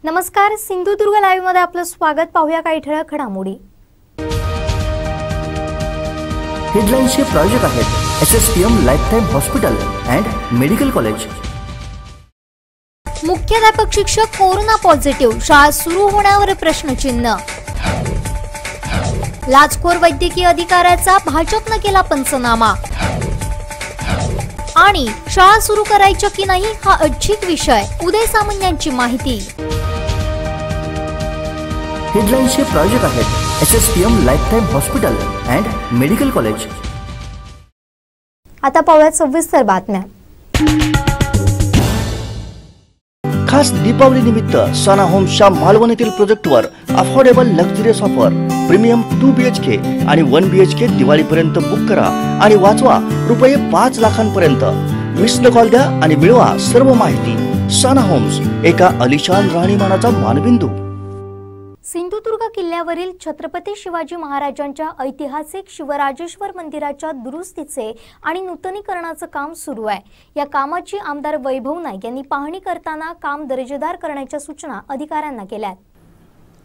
नमस्कार, सिंधुदुर्ग लाईव्ह मध्ये आपलं स्वागत. पाहूया काही ठळक घडामोडी. हेडलाईन्सचे प्रायोजक आहेत SSPM lifetime hospital and medical college. मुख्याध्यापक शिक्षक कोरोना पॉझिटिव्ह, शाळा सुरू होण्यावर प्रश्नचिन्ह. लाचखोर वैद्यकीय अधिकाऱ्याचा भाजपनं केला पंचनामा. आणि शाळा सुरू करायच्या की नाही हा ऐच्छिक विषय, उदय सामंत यांची माहिती. हेडलाईन्सचे प्रायोजक आहेत SSPM lifetime hospital and medical college. आता पाहूयात सविस्तर बातम्या. खास दीपावली निमित्त सना होम्सच्या मालवण येथील प्रोजेक्टवर affordable luxurious offer premium 2 BHK आणि 1 BHK दिवाळीपर्यंत बुक करा आणि वाचवा रुपये 5 लाखांपर्यंत. मिस्ड कॉल द्या आणि मिळवा सर्व माहिती. सना होम्स, एका अलिशान राहणीमानाचा मानबिंदू. सिंधुदुर्ग किल्ल्यावरील छत्रपती शिवाजी महाराजांच्या ऐतिहासिक शिवराजेश्वर मंदिराच्या दुरुस्तीचे आणि नूतनीकरणाचं काम सुरू आहे. या कामाची आमदार वैभव नाईक यांनी पाहणी करताना काम दर्जेदार करण्याच्या सूचना अधिकाऱ्यांना केल्या.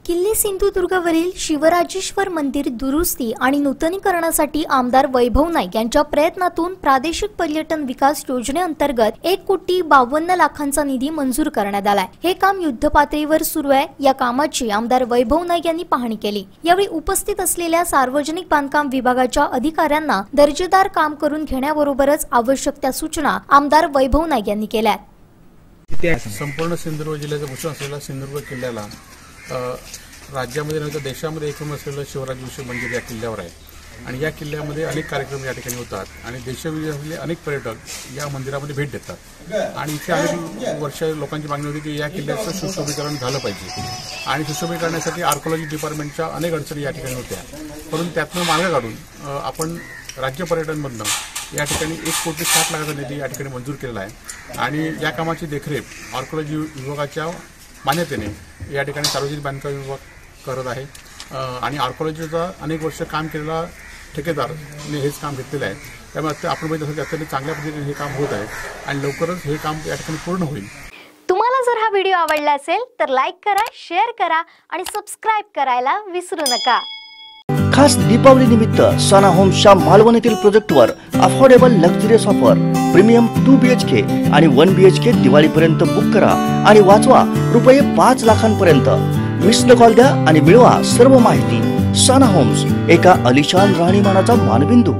किल्ले सिंधुदुर्गवरील शिवराजेश्वर मंदिर दुरुस्ती आणि नूतनीकरणासाठी आमदार वैभव नाईक यांच्या प्रयत्नातून प्रादेशिक पर्यटन विकास योजनेअंतर्गत 1,52,00,000 निधी मंजूर करण्यात आलाय. हे काम युद्धपातळीवर सुरू आहे. या कामाची आमदार वैभव नाईक यांनी पाहणी केली. यावेळी उपस्थित असलेल्या सार्वजनिक बांधकाम विभागाच्या अधिकाऱ्यांना दर्जेदार काम करून घेण्याबरोबरच आवश्यक त्या सूचना आमदार वैभव नाईक यांनी केल्या. संपूर्ण सिंधुदुर्ग जिल्ह्याचं भूषण असलेल्या सिंधुदुर्ग किल्ल्याला राज्यामध्ये नंतर देशामध्ये एकूण असलेलं शिवराज मंदिर या किल्ल्यावर आहे. आणि या किल्ल्यामध्ये अनेक कार्यक्रम या ठिकाणी होतात आणि देशविदेशातले अनेक पर्यटक या मंदिरामध्ये भेट देतात. आणि इथे अनेक वर्ष लोकांची मागणी होती की या किल्ल्याचं सुशोभीकरण झालं पाहिजे. आणि सुशोभीकरणासाठी आर्कोलॉजी डिपार्टमेंटच्या अनेक अडचणी या ठिकाणी होत्या. परंतु त्यातनं मार्ग काढून आपण राज्य पर्यटनमधनं या ठिकाणी 1,60,00,000 निधी या ठिकाणी मंजूर केलेला आहे. आणि या कामाची देखरेख आर्कोलॉजी विभागाच्या मान्यतेने या ठिकाणी सार्वजनिक बांधकाम विभाग करत आहे. आणि आर्कोलॉजीचा अनेक वर्ष काम केलेला ठेकेदारने हेच काम घेतलेलं आहे. त्यामुळे आपण बघितलं की अत्यंत चांगल्या पद्धतीने हे काम होत आहे आणि लवकरच हे काम या ठिकाणी पूर्ण होईल. तुम्हाला जर हा व्हिडिओ आवडला असेल तर लाईक करा, शेअर करा आणि सबस्क्राईब करायला विसरू नका. खास दीपावली निमित्त सना होम्सच्या मालवण येथील प्रोजेक्टवर affordable luxurious offer premium 2 BHK आणि 1 BHK दिवाळीपर्यंत बुक करा आणि वाचवा रुपये 5 लाखांपर्यंत. मिस्ड कॉल द्या आणि मिळवा सर्व माहिती. सना होम्स, एका अलिशान राहणीमानाचा मानबिंदू.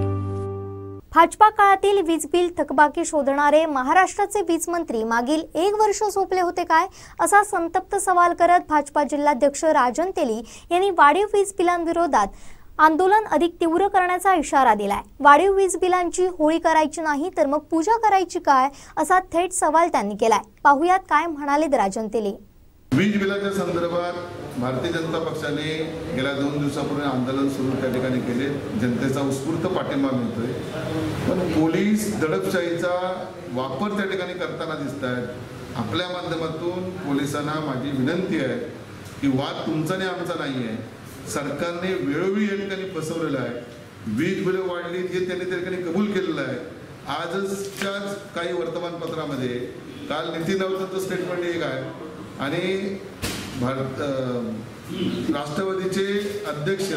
भाजपा काळातील वीज बिल थकबाकी शोधणारे महाराष्ट्राचे वीज मंत्री मागील 1 वर्ष झोपले होते काय, असा संतप्त सवाल करत भाजपा जिल्हाध्यक्ष राजन तेली यांनी वाढीव वीज बिलांविरोधात आंदोलन अधिक तीव्र करण्याचा इशारा दिलाय. वाढीव वीज बिलांची होळी करायची नाही तर मग पूजा करायची काय, असा थेट सवाल त्यांनी केलाय. पाहुयात काय म्हणाले राजन तेली. वीज बिलाच्या संदर्भात भारतीय जनता पक्षाने गेल्या 2 दिवसापूर्वी आंदोलन सुरू त्या ठिकाणी केले. जनतेचा उत्स्फूर्त पाठिंबा मिळतोय. पण पोलीस दडपशाहीचा वापर त्या ठिकाणी करताना दिसत आहेत. आपल्या माध्यमातून पोलिसांना माझी विनंती आहे की वाद तुमचा आणि आमचा नाही आहे. सरकारने वेळोवेळी या ठिकाणी फसवलेलं आहे. वीज बिलं वाढली हे त्यांनी त्या ठिकाणी कबूल केलेलं आहे. आजच्याच काही वर्तमानपत्रामध्ये काल नितीन राऊतांचं स्टेटमेंट एक आहे आणि राष्ट्रवादीचे अध्यक्ष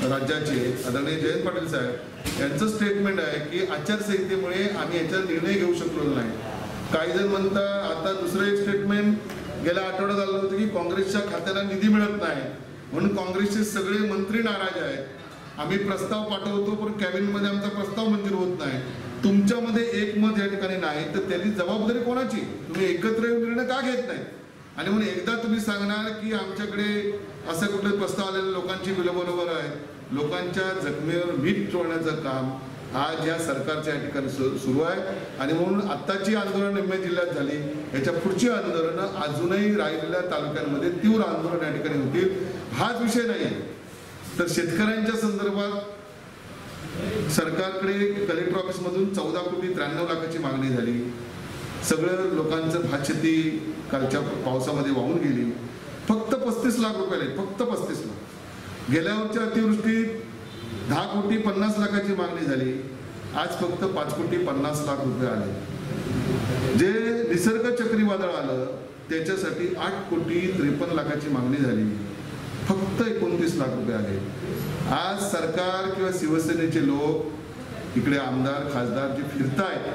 राज्याचे आदरणीय जयंत पाटील साहेब यांचं स्टेटमेंट आहे की आचारसंहितेमुळे आम्ही याचा निर्णय घेऊ शकलो नाही. काही जण म्हणतात आता दुसरं एक स्टेटमेंट गेल्या आठवड्यात आलं होतं की काँग्रेसच्या खात्याला निधी मिळत नाही म्हणून काँग्रेसचे सगळे मंत्री नाराज आहेत. आम्ही प्रस्ताव पाठवतो पण कॅबिनेटमध्ये आमचा प्रस्ताव मंजूर होत नाही. तुमच्यामध्ये एकमत या ठिकाणी नाही तर त्याची जबाबदारी कोणाची? तुम्ही एकत्र येऊन निर्णय का घेत नाही? आणि म्हणून एकदा तुम्ही सांगणार की आमच्याकडे असं कुठले प्रस्ताव आलेले लोकांची बिलं बरोबर आहेत. लोकांच्या जखमेवर मीठ चोळण्याचं काम आज या सरकारच्या या ठिकाणी सुरू आहे. आणि म्हणून आत्ताची आंदोलन निम्म्या जिल्ह्यात झाली. याच्या पुढची आंदोलनं अजूनही राहिलेल्या तालुक्यांमध्ये तीव्र आंदोलन या ठिकाणी होतील. हाच विषय नाही तर शेतकऱ्यांच्या संदर्भात सरकारकडे कलेक्टर ऑफिसमधून 14,93,00,000 मागणी झाली. सगळं लोकांचं भातशेती कालच्या पावसामध्ये वाहून गेली. फक्त 35 लाख रुपये, फक्त 35 लाख. गेल्या वर्षी अतिवृष्टीत 10,50,00,000 मागणी झाली. आज फक्त 5,50,00,000 रुपये आले. जे निसर्ग चक्रीवादळ आलं त्याच्यासाठी 8,53,00,000ची मागणी झाली, फक्त 29 लाख रुपये आले. आज सरकार किंवा शिवसेनेचे लोक इकडे आमदार खासदार जे फिरतायत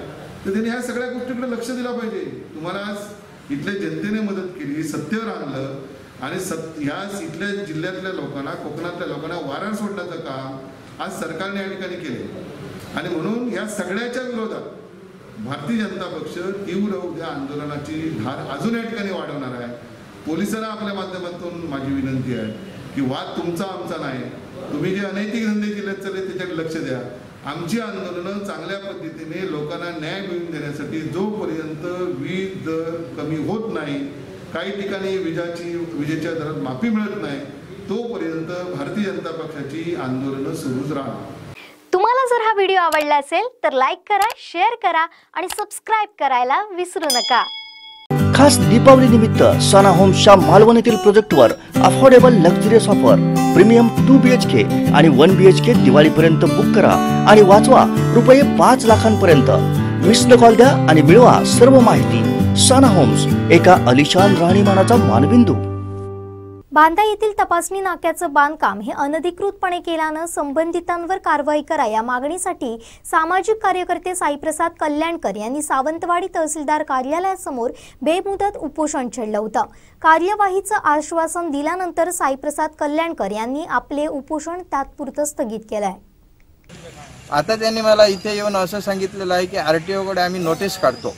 तर त्यांनी ह्या सगळ्या गोष्टीकडे लक्ष दिलं पाहिजे. तुम्हाला आज इथल्या जनतेने मदत केली, सत्तेवर आणलं आणि ह्या इथल्या जिल्ह्यातल्या लोकांना, कोकणातल्या लोकांना वारा सोडण्याचं काम आज सरकारने या ठिकाणी केले. आणि म्हणून या सगळ्याच्या विरोधात भारतीय जनता पक्ष तीव्र उद्या आंदोलनाची धार अजून या ठिकाणी वाढवणार आहे. पोलिसांना आपल्या माध्यमातून माझी विनंती आहे की वाद तुमचा आमचा नाही, तुम्ही जे अनैतिक धंदे जिल्ह्यात चालले त्याच्याकडे लक्ष द्या. आमची आंदोलनं चांगल्या पद्धतीने लोकांना न्याय मिळवून देण्यासाठी जोपर्यंत वीज दर कमी होत नाही, काही ठिकाणी विजेच्या दरात माफी मिळत नाही, तोपर्यंत भारतीय जनता पक्षाची आंदोलनं सुरूच राहणार. तुम्हाला जर हा व्हिडिओ आवडला असेल तर लाईक करा, शेअर करा आणि सबस्क्राईब करायला विसरू नका. खास दीपावली निमित्त सना होम्सच्या मालवण येथील प्रोजेक्टवर affordable luxurious offer premium 2 BHK आणि 1 BHK दिवाळीपर्यंत बुक करा आणि वाचवा रुपये 5 लाखांपर्यंत. मिस्ड कॉल द्या आणि मिळवा सर्व माहिती. सना होम्स, एका अलिशान राहणीमानाचा मानबिंदू. बांदा येथील तपासणी नाक्याचं बांधकाम हे अनधिकृतपणे केल्यानं संबंधितांवर कारवाई करा या मागणीसाठी सामाजिक कार्यकर्ते साईप्रसाद कल्याणकर यांनी सावंतवाडी तहसीलदार कार्यालयासमोर बेमुदत उपोषण छेडलं होतं. कार्यवाहीचं आश्वासन दिल्यानंतर साईप्रसाद कल्याणकर यांनी आपले उपोषण तात्पुरतं स्थगित केलंय. आता त्यांनी मला इथे येऊन असं सांगितलेलं आहे की RTO कडे आम्ही नोटीस काढतो.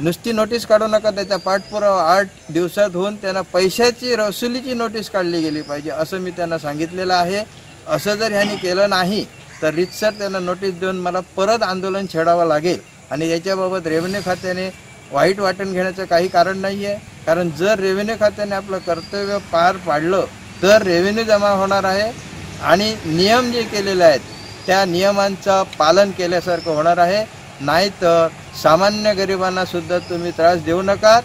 नुसती नोटीस काढू नका, त्याचा पाठपुरावा 8 दिवसात होऊन त्यांना पैशाची वसुलीची नोटीस काढली गेली पाहिजे असं मी त्यांना सांगितलेलं आहे. असं जर ह्यांनी केलं नाही तर रितसर त्यांना नोटीस देऊन मला परत आंदोलन छेडावं लागेल. आणि याच्याबाबत रेव्हेन्यू खात्याने वाईट वाटण घेण्याचं काही कारण नाही आहे. कारण जर रेव्हेन्यू खात्याने आपलं कर्तव्य पार पाडलं तर रेव्हेन्यू जमा होणार आहे आणि नियम जे केलेले आहेत त्या नियमांचं पालन केल्यासारखं होणार आहे. नाहीतर सामान्य गरिबांना सुद्धा तुम्ही त्रास देऊ नका.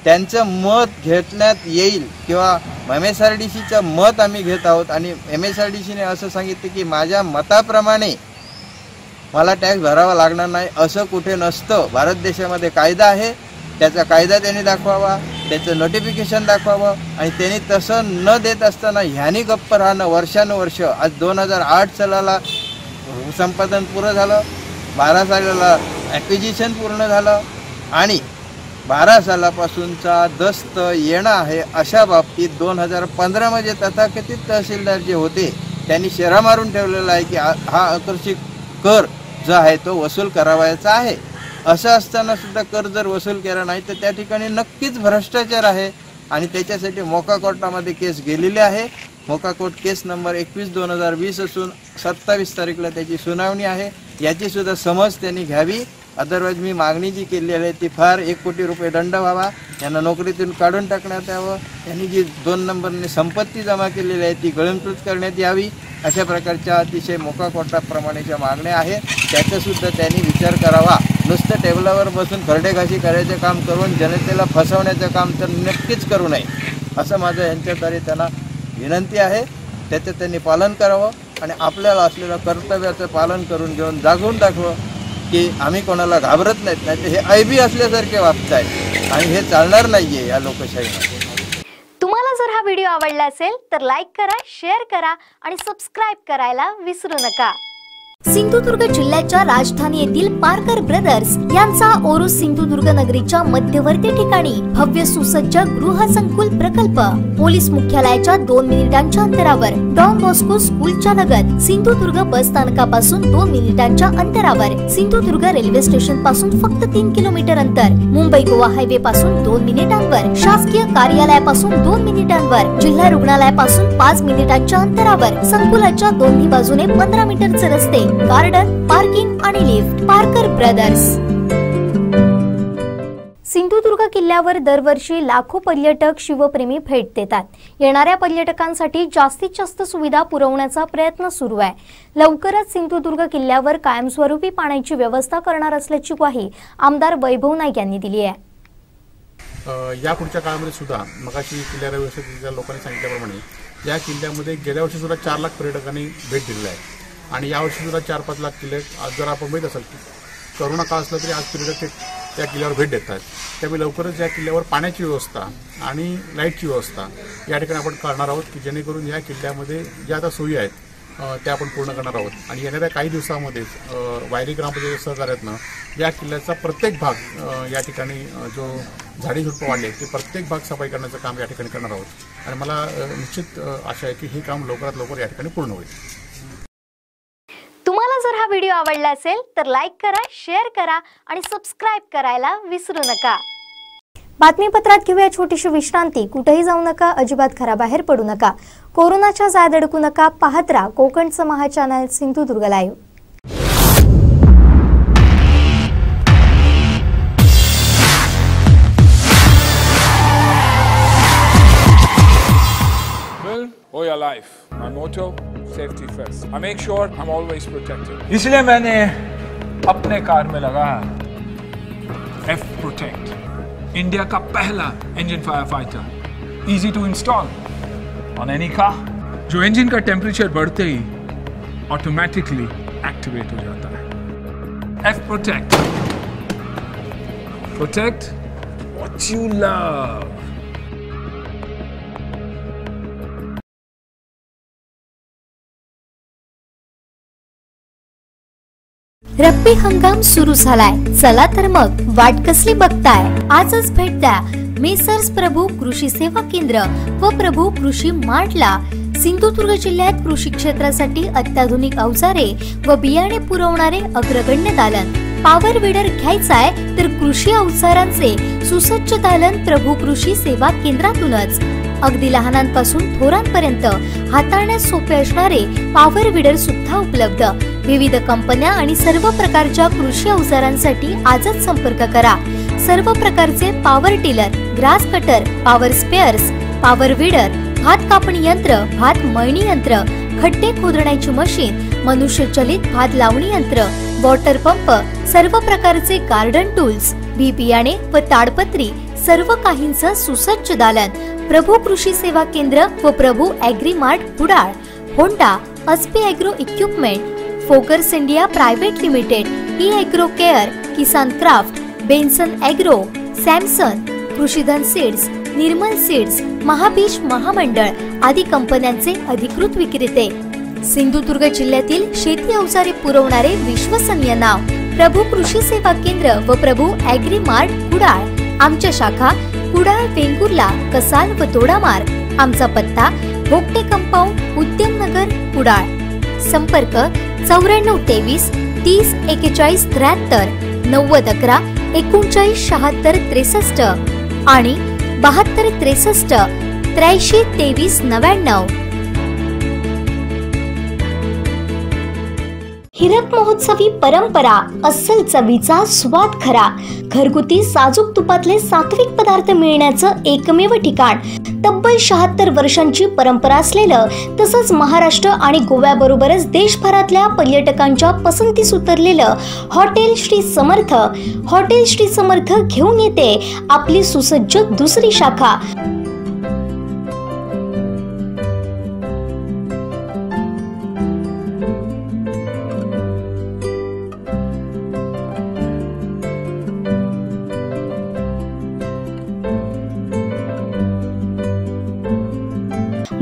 त्यांचं मत घेतण्यात येईल किंवा MSRDCचं मत आम्ही घेत आहोत आणि MSRDCने असं सांगितलं की माझ्या मताप्रमाणे मला टॅक्स भरावा लागणार नाही, असं कुठे नसतं. भारत देशामध्ये कायदा आहे, त्याचा कायदा त्यांनी दाखवावा, त्याचं नोटिफिकेशन दाखवावं. आणि त्यांनी तसं न देत असताना ह्यांनी गप्प राहणं वर्षानुवर्ष. आज 2008 सालाला संपादन पुरं झालं, 12 सालाला ॲक्विजिशन पूर्ण झालं आणि 12 सालापासूनचा दस्त येणं आहे. अशा बाबतीत 2015 मध्ये तथाकथित तहसीलदार जे होते त्यांनी शेरा मारून ठेवलेला आहे की हा आकर्षित कर जो आहे तो वसूल करावायचा आहे. असं असताना सुद्धा कर जर वसूल केला नाही तर त्या ठिकाणी नक्कीच भ्रष्टाचार आहे. आणि त्याच्यासाठी मोका कोर्टामध्ये केस गेलेली आहे. मोका कोर्ट केस नंबर 21/2020 असून 27 तारीखला त्याची सुनावणी आहे. याची सुद्धा समज त्यांनी घ्यावी. अदरवाईज मी मागणी जी केलेली आहे ती फार 1 कोटी रुपये दंड व्हावा, यांना नोकरीतून काढून टाकण्यात यावं, यांनी जी 2 नंबरने संपत्ती जमा केलेली आहे ती गळंकृत करण्यात यावी. अशा प्रकारच्या अतिशय मोका कोर्टाप्रमाणेच्या मागण्या आहेत. त्याचासुद्धा त्यांनी विचार करावा. नुसतं टेबलावर बसून खरडेघाशी करायचं काम करून जनतेला फसवण्याचं काम तर नक्कीच करू नये असं माझं यांच्याद्वारे त्यांना विनंती आहे. त्याचं त्यांनी पालन करावं आणि आपल्याला असलेलं कर्तव्याचं पालन करून घेऊन जागून दाखवं की आम्ही कोणाला घाबरत नाहीत. नाही तर हे ऐबी असल्यासारखे वागत आहेत आणि हे चालणार नाही आहे या लोकशाहीमध्ये. तुम्हाला जर हा व्हिडिओ आवडला असेल तर लाईक करा, शेअर करा आणि सबस्क्राईब करायला विसरू नका. सिंधुदुर्ग जिल्ह्याच्या राजधानी येथील पारकर ब्रदर्स यांचा ओरोस सिंधुदुर्ग नगरीच्या मध्यवर्ती ठिकाणी भव्य सुसज्ज गृहसंकुल प्रकल्प पोलीस मुख्यालयाच्या 2 मिनिटांच्या अंतरावर, डॉन बॉस्को स्कूलच्या लगत, सिंधुदुर्ग बस स्थानकापासून 2 मिनिटांच्या अंतरावर, सिंधुदुर्ग रेल्वे स्टेशन पासून फक्त 3 किलोमीटर अंतर, मुंबई गोवा हायवे पासून 2 मिनिटांवर, शासकीय कार्यालयापासून 2 मिनिटांवर, जिल्हा रुग्णालयापासून 5 मिनिटांच्या अंतरावर, संकुलाच्या दोन्ही बाजूने 15 मीटरचे रस्ते, गार्डन, पार्किंग आणि लिफ्ट. पारकर ब्रदर्स. सिंधुदुर्ग किल्ल्यावर दरवर्षी लाखो पर्यटक शिवप्रेमी भेट देतात. येणाऱ्या पर्यटकांसाठी जास्तीत जास्त सुविधा पुरवण्याचा प्रयत्न सुरू आहे. लवकरच सिंधुदुर्ग किल्ल्यावर कायमस्वरूपी पाण्याची व्यवस्था करणार असल्याची ग्वाही आमदार वैभव नाईक यांनी दिली आहे. या पुढच्या काळामध्ये सुद्धा मगाशी किल्ल्यावर व्यवस्थित लोकांनी सांगितल्याप्रमाणे या किल्ल्यामध्ये गेल्या वर्षी सुद्धा 4 लाख पर्यटकांनी भेट दिलेली आहे आणि यावर्षी सुद्धा 4-5 लाख किल्ले. आज जर आपण माहीत असेल की करोना काळ असला तरी आज पर्यटक त्या किल्ल्यावर भेट देत आहेत, त्यामुळे लवकरच या किल्ल्यावर पाण्याची व्यवस्था आणि लाईटची व्यवस्था या ठिकाणी आपण करणार आहोत, की जेणेकरून या किल्ल्यामध्ये ज्या आता सोयी आहेत त्या आपण पूर्ण करणार आहोत. आणि येणाऱ्या काही दिवसामध्येच वायरी ग्रामपंचायत सहकार्यातनं या किल्ल्याचा प्रत्येक भाग या ठिकाणी जो झाडी झुडपं वाढले ते प्रत्येक भाग सफाई करण्याचं काम या ठिकाणी करणार आहोत. आणि मला निश्चित आशा आहे की हे काम लवकरात लवकर या ठिकाणी पूर्ण होईल. तुम्हाला जर हा व्हिडिओ आवडला असेल तर लाईक करा, शेअर करा आणि सबस्क्राईब करायला विसरू नका. बातमीपत्रात घेऊया छोटीशी विश्रांती. कुठेही जाऊ नका, अजिबात घराबाहेर पडू नका, कोरोनाच्या जाळ्यात अडकू नका. पाहत राहा कोकणचं महा channel Sindhudurg live. or your life. My motto, safety first. I make sure I'm always protected. इसलिए मैंने अपने कार में लगा F Protect, इंडिया का पहला engine fire fighter, easy to install on any car, जो इंजन का टेम्परेचर बढ़ते ही ऑटोमेटिकली एक्टिवेट हो जाता है. F Protect, protect what you love. रब्बी हंगाम सुरू झालाय, चला तर मग वाट कसली बघताय. आजच भेट द्या मेसर्स प्रभू कृषी सेवा केंद्र व प्रभू कृषी मार्टला. सिंधुदुर्ग जिल्ह्यात कृषी क्षेत्रासाठी अत्याधुनिक अवजारे व बियाणे पुरवणारे अग्रगण्य दालन. पॉवर विडर घ्यायचाय तर कृषी अवजारांचे सुसज्ज दालन प्रभू कृषी सेवा केंद्रातूनच. अगदी लहानांपासून थोरांपर्यंत हाताळण्यास सोपे असणारे पॉवर विडर सुद्धा उपलब्ध. विविध कंपन्या आणि सर्व प्रकारच्या कृषी अवजारांसाठी आजच संपर्क करा. सर्व प्रकारचे power tiller, grass cutter, power spares, power weeder, भात कापणी यंत्र, भात मळणी यंत्र, खड्डे खोदण्याची मशीन, मनुष्यचलित भात लावणी यंत्र, वॉटर पंप, सर्व प्रकारचे गार्डन टूल्स, बी बियाणे व ताडपत्री, सर्व काहींचं सुसज्ज दालन. प्रभू कृषी सेवा केंद्र व Prabhu agri mart Kudal. Honda, Aspee agro equipment, फोकर्स India private limited, E agro care, Kisan Kraft, Benson agro, Samson, Krishidhan seeds, Nirmal seeds, Mahabeej महामंडळ आदी कंपन्यांचे अधिकृत विक्रेते. सिंधुदुर्ग जिल्ह्यातील शेती अवजारे पुरवणारे विश्वसनीय नाव प्रभू कृषी सेवा केंद्र व प्रभू ॲग्री मार्ट कुडाळ. आमच्या शाखा कुडाळ, वेंगुर्ला, कसाल व दोडामार्ग. आमचा पत्ता भोगटे कंपाऊंड, उद्यमनगर, कुडाळ. संपर्क 9423 30 41 73, 90 11 39 76 63 आणि 72 63 83 23 99. हिरक महोत्सवी परंपरा, अस्सल चवीचा स्वाद खरा. घरगुती साजूक तुपातले सात्विक पदार्थ मिळण्याचं एकमेव ठिकाण. तब्बल 76 वर्षांची परंपरा असलेलं तसंच महाराष्ट्र आणि गोव्याबरोबरच देशभरातल्या पर्यटकांच्या पसंतीस उतरलेलं हॉटेल श्री समर्थ. हॉटेल श्री समर्थ घेऊन येते आपली सुसज्ज दुसरी शाखा.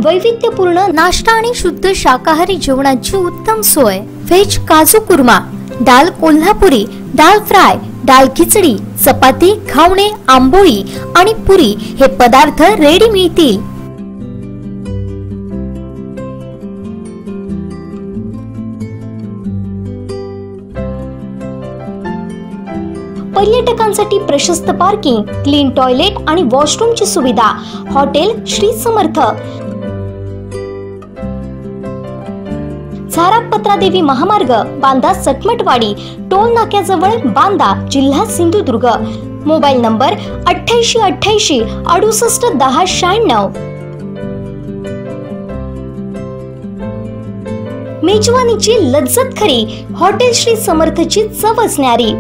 वैविध्यपूर्ण नाश्ता आणि शुद्ध शाकाहारी जेवणाची उत्तम सोय. व्हेज काजू कुर्मा, दाल कोल्हापुरी, दाल फ्राय, दाल खिचडी, चपाती, घावणे, आंबोळी आणि पुरी हे पदार्थ रेडी मिळतील. पर्यटकांसाठी प्रशस्त पार्किंग, क्लीन टॉयलेट आणि वॉशरूमची सुविधा. हॉटेल श्री समर्थ, झारापत्रादेवी महामार्ग, बांदा सटमटवाडी, टोल नाक्याजवळ, बांदा, जिल्हा सिंधुदुर्ग. Mobile number 8888 68 10 96. मेजवानीची लज्जत खरी, हॉटेल श्री समर्थची चव असणारी.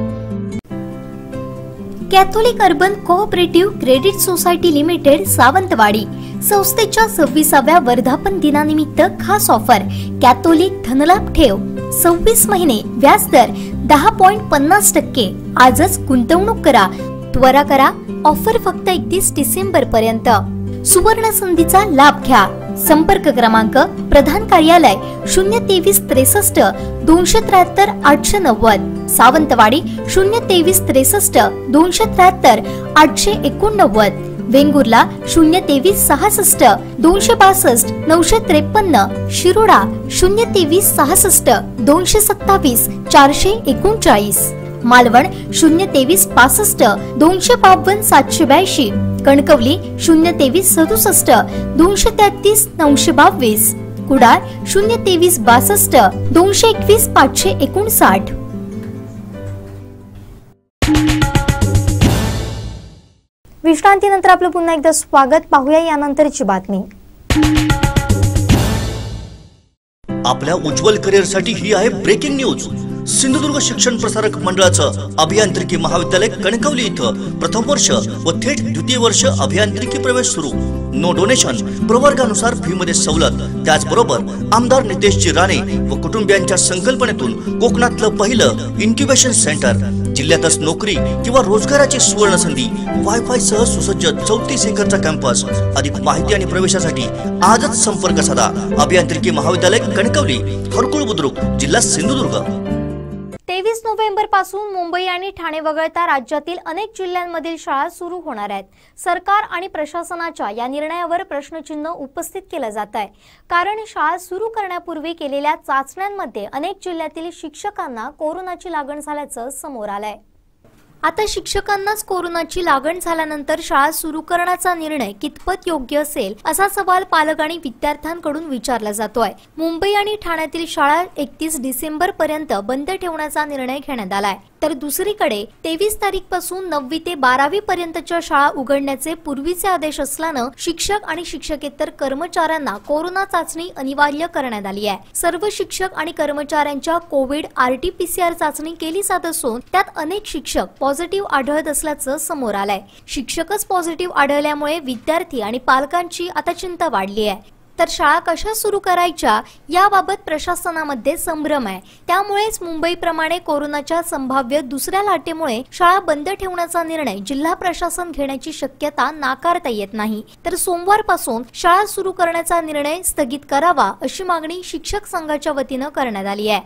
Catholic urban cooperative credit society limited Sawantwadi संस्थेच्या 26व्या वर्धापन दिनानिमित्त खास ऑफर कॅथोलिक धनलाभ ठेव 26 महिने व्याजदर 10.50%. आजच गुंतवणूक करा, त्वरा करा. ऑफर फक्त 31 डिसेंबर पर्यंत. सुवर्ण संधीचा लाभ घ्या. संपर्क क्रमांक प्रधान कार्यालय 023 63 273 890, सावंतवाडी 023 63 273 889, वेंगुर्ला 023 66 262 953, शिरोडा 023 66 227 439, मालवण 023 65 252 782, कणकवली 023 67 233 922, कुडाळ 023 62 221 559. विश्रांतीनंतर आपलं पुन्हा एकदा स्वागत. पाहूया यानंतरची बातमी. आपल्या उज्ज्वल करिअरसाठी ही आहे ब्रेकिंग न्यूज. सिंधुदुर्ग शिक्षण प्रसारक मंडळाचं अभियांत्रिकी महाविद्यालय कणकवली इथं प्रथम वर्ष व थेट द्वितीय वर्ष अभियांत्रिकी प्रवेश सुरू. नो डोनेशन, प्रवर्गानुसार फी मध्ये सवलत. त्याचबरोबर आमदार नितेशजी राणे व कुटुंबियांच्या संकल्पनेतून कोकणातलं पहिलं इन्क्युबेशन सेंटर. जिल्ह्यातच नोकरी किंवा रोजगाराची सुवर्ण संधी. वायफाय सह सुसज्ज 34 एकरचा कॅम्पस. अधिक माहिती आणि प्रवेशासाठी आजच संपर्क साधा. अभियांत्रिकी महाविद्यालय कणकवली, हरकुळ बुद्रुक, जिल्हा सिंधुदुर्ग. 23 नोव्हेंबर पासून मुंबई आणि ठाणे वगळता राज्यातील अनेक जिल्ह्यांमधील शाळा सुरू होणार आहेत. सरकार आणि प्रशासनाच्या या निर्णयावर प्रश्नचिन्ह उपस्थित केलं जात आहे. कारण शाळा सुरू करण्यापूर्वी केलेल्या चाचण्यांमध्ये अनेक जिल्ह्यातील शिक्षकांना कोरोनाची लागण झाल्याचं समोर आलंय. आता शिक्षकांनाच कोरोनाची लागण झाल्यानंतर शाळा सुरू करण्याचा निर्णय कितपत योग्य असेल असा सवाल पालक आणि विद्यार्थ्यांकडून विचारला जातोय. मुंबई आणि ठाण्यातील शाळा 31 डिसेंबर पर्यंत बंद ठेवण्याचा निर्णय घेण्यात आलाय. तर दुसरीकडे 23 तारीखपासून 9वी ते 12वी पर्यंतच्या शाळा उघडण्याचे पूर्वीचे आदेश असल्यानं शिक्षक आणि शिक्षकेतर कर्मचाऱ्यांना कोरोना चाचणी अनिवार्य करण्यात आली आहे. सर्व शिक्षक आणि कर्मचाऱ्यांच्या कोविड RT-PCR चाचणी केली जात असून त्यात अनेक शिक्षक पॉझिटिव्ह आढळत असल्याचं समोर आलंय. शिक्षकच पॉझिटिव्ह आढळल्यामुळे विद्यार्थी आणि पालकांची आता चिंता वाढली आहे. तर शाळा कशा सुरू करायच्या याबाबत प्रशासनामध्ये संभ्रम आहे. त्यामुळेच मुंबईप्रमाणे कोरोनाच्या संभाव्य दुसऱ्या लाटेमुळे शाळा बंद ठेवण्याचा निर्णय जिल्हा प्रशासन घेण्याची शक्यता नाकारता येत नाही. तर सोमवारपासून शाळा सुरू करण्याचा निर्णय स्थगित करावा अशी मागणी शिक्षक संघाच्या वतीनं करण्यात आली आहे.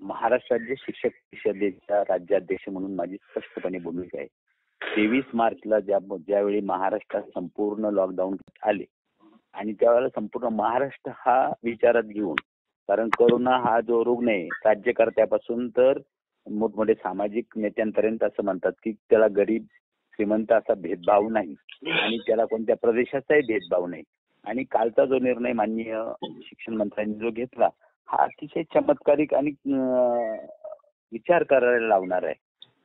महाराष्ट्र राज्य शिक्षक परिषदेच्या राज्याध्यक्ष म्हणून माझी स्पष्टपणे भूमिका आहे. 23 मार्चला ज्यावेळी महाराष्ट्रात संपूर्ण लॉकडाऊन आले आणि त्यावेळेला संपूर्ण महाराष्ट्र हा विचारात घेऊन, कारण कोरोना हा जो रुग्ण आहे राज्यकर्त्यापासून तर मोठमोठे सामाजिक नेत्यांपर्यंत असं म्हणतात की त्याला गरीब श्रीमंत असा भेदभाव नाही आणि त्याला कोणत्या प्रदेशाचाही भेदभाव नाही. आणि कालचा जो निर्णय माननीय शिक्षण मंत्र्यांनी जो घेतला हा अतिशय चमत्कारिक आणि विचार करायला लावणार आहे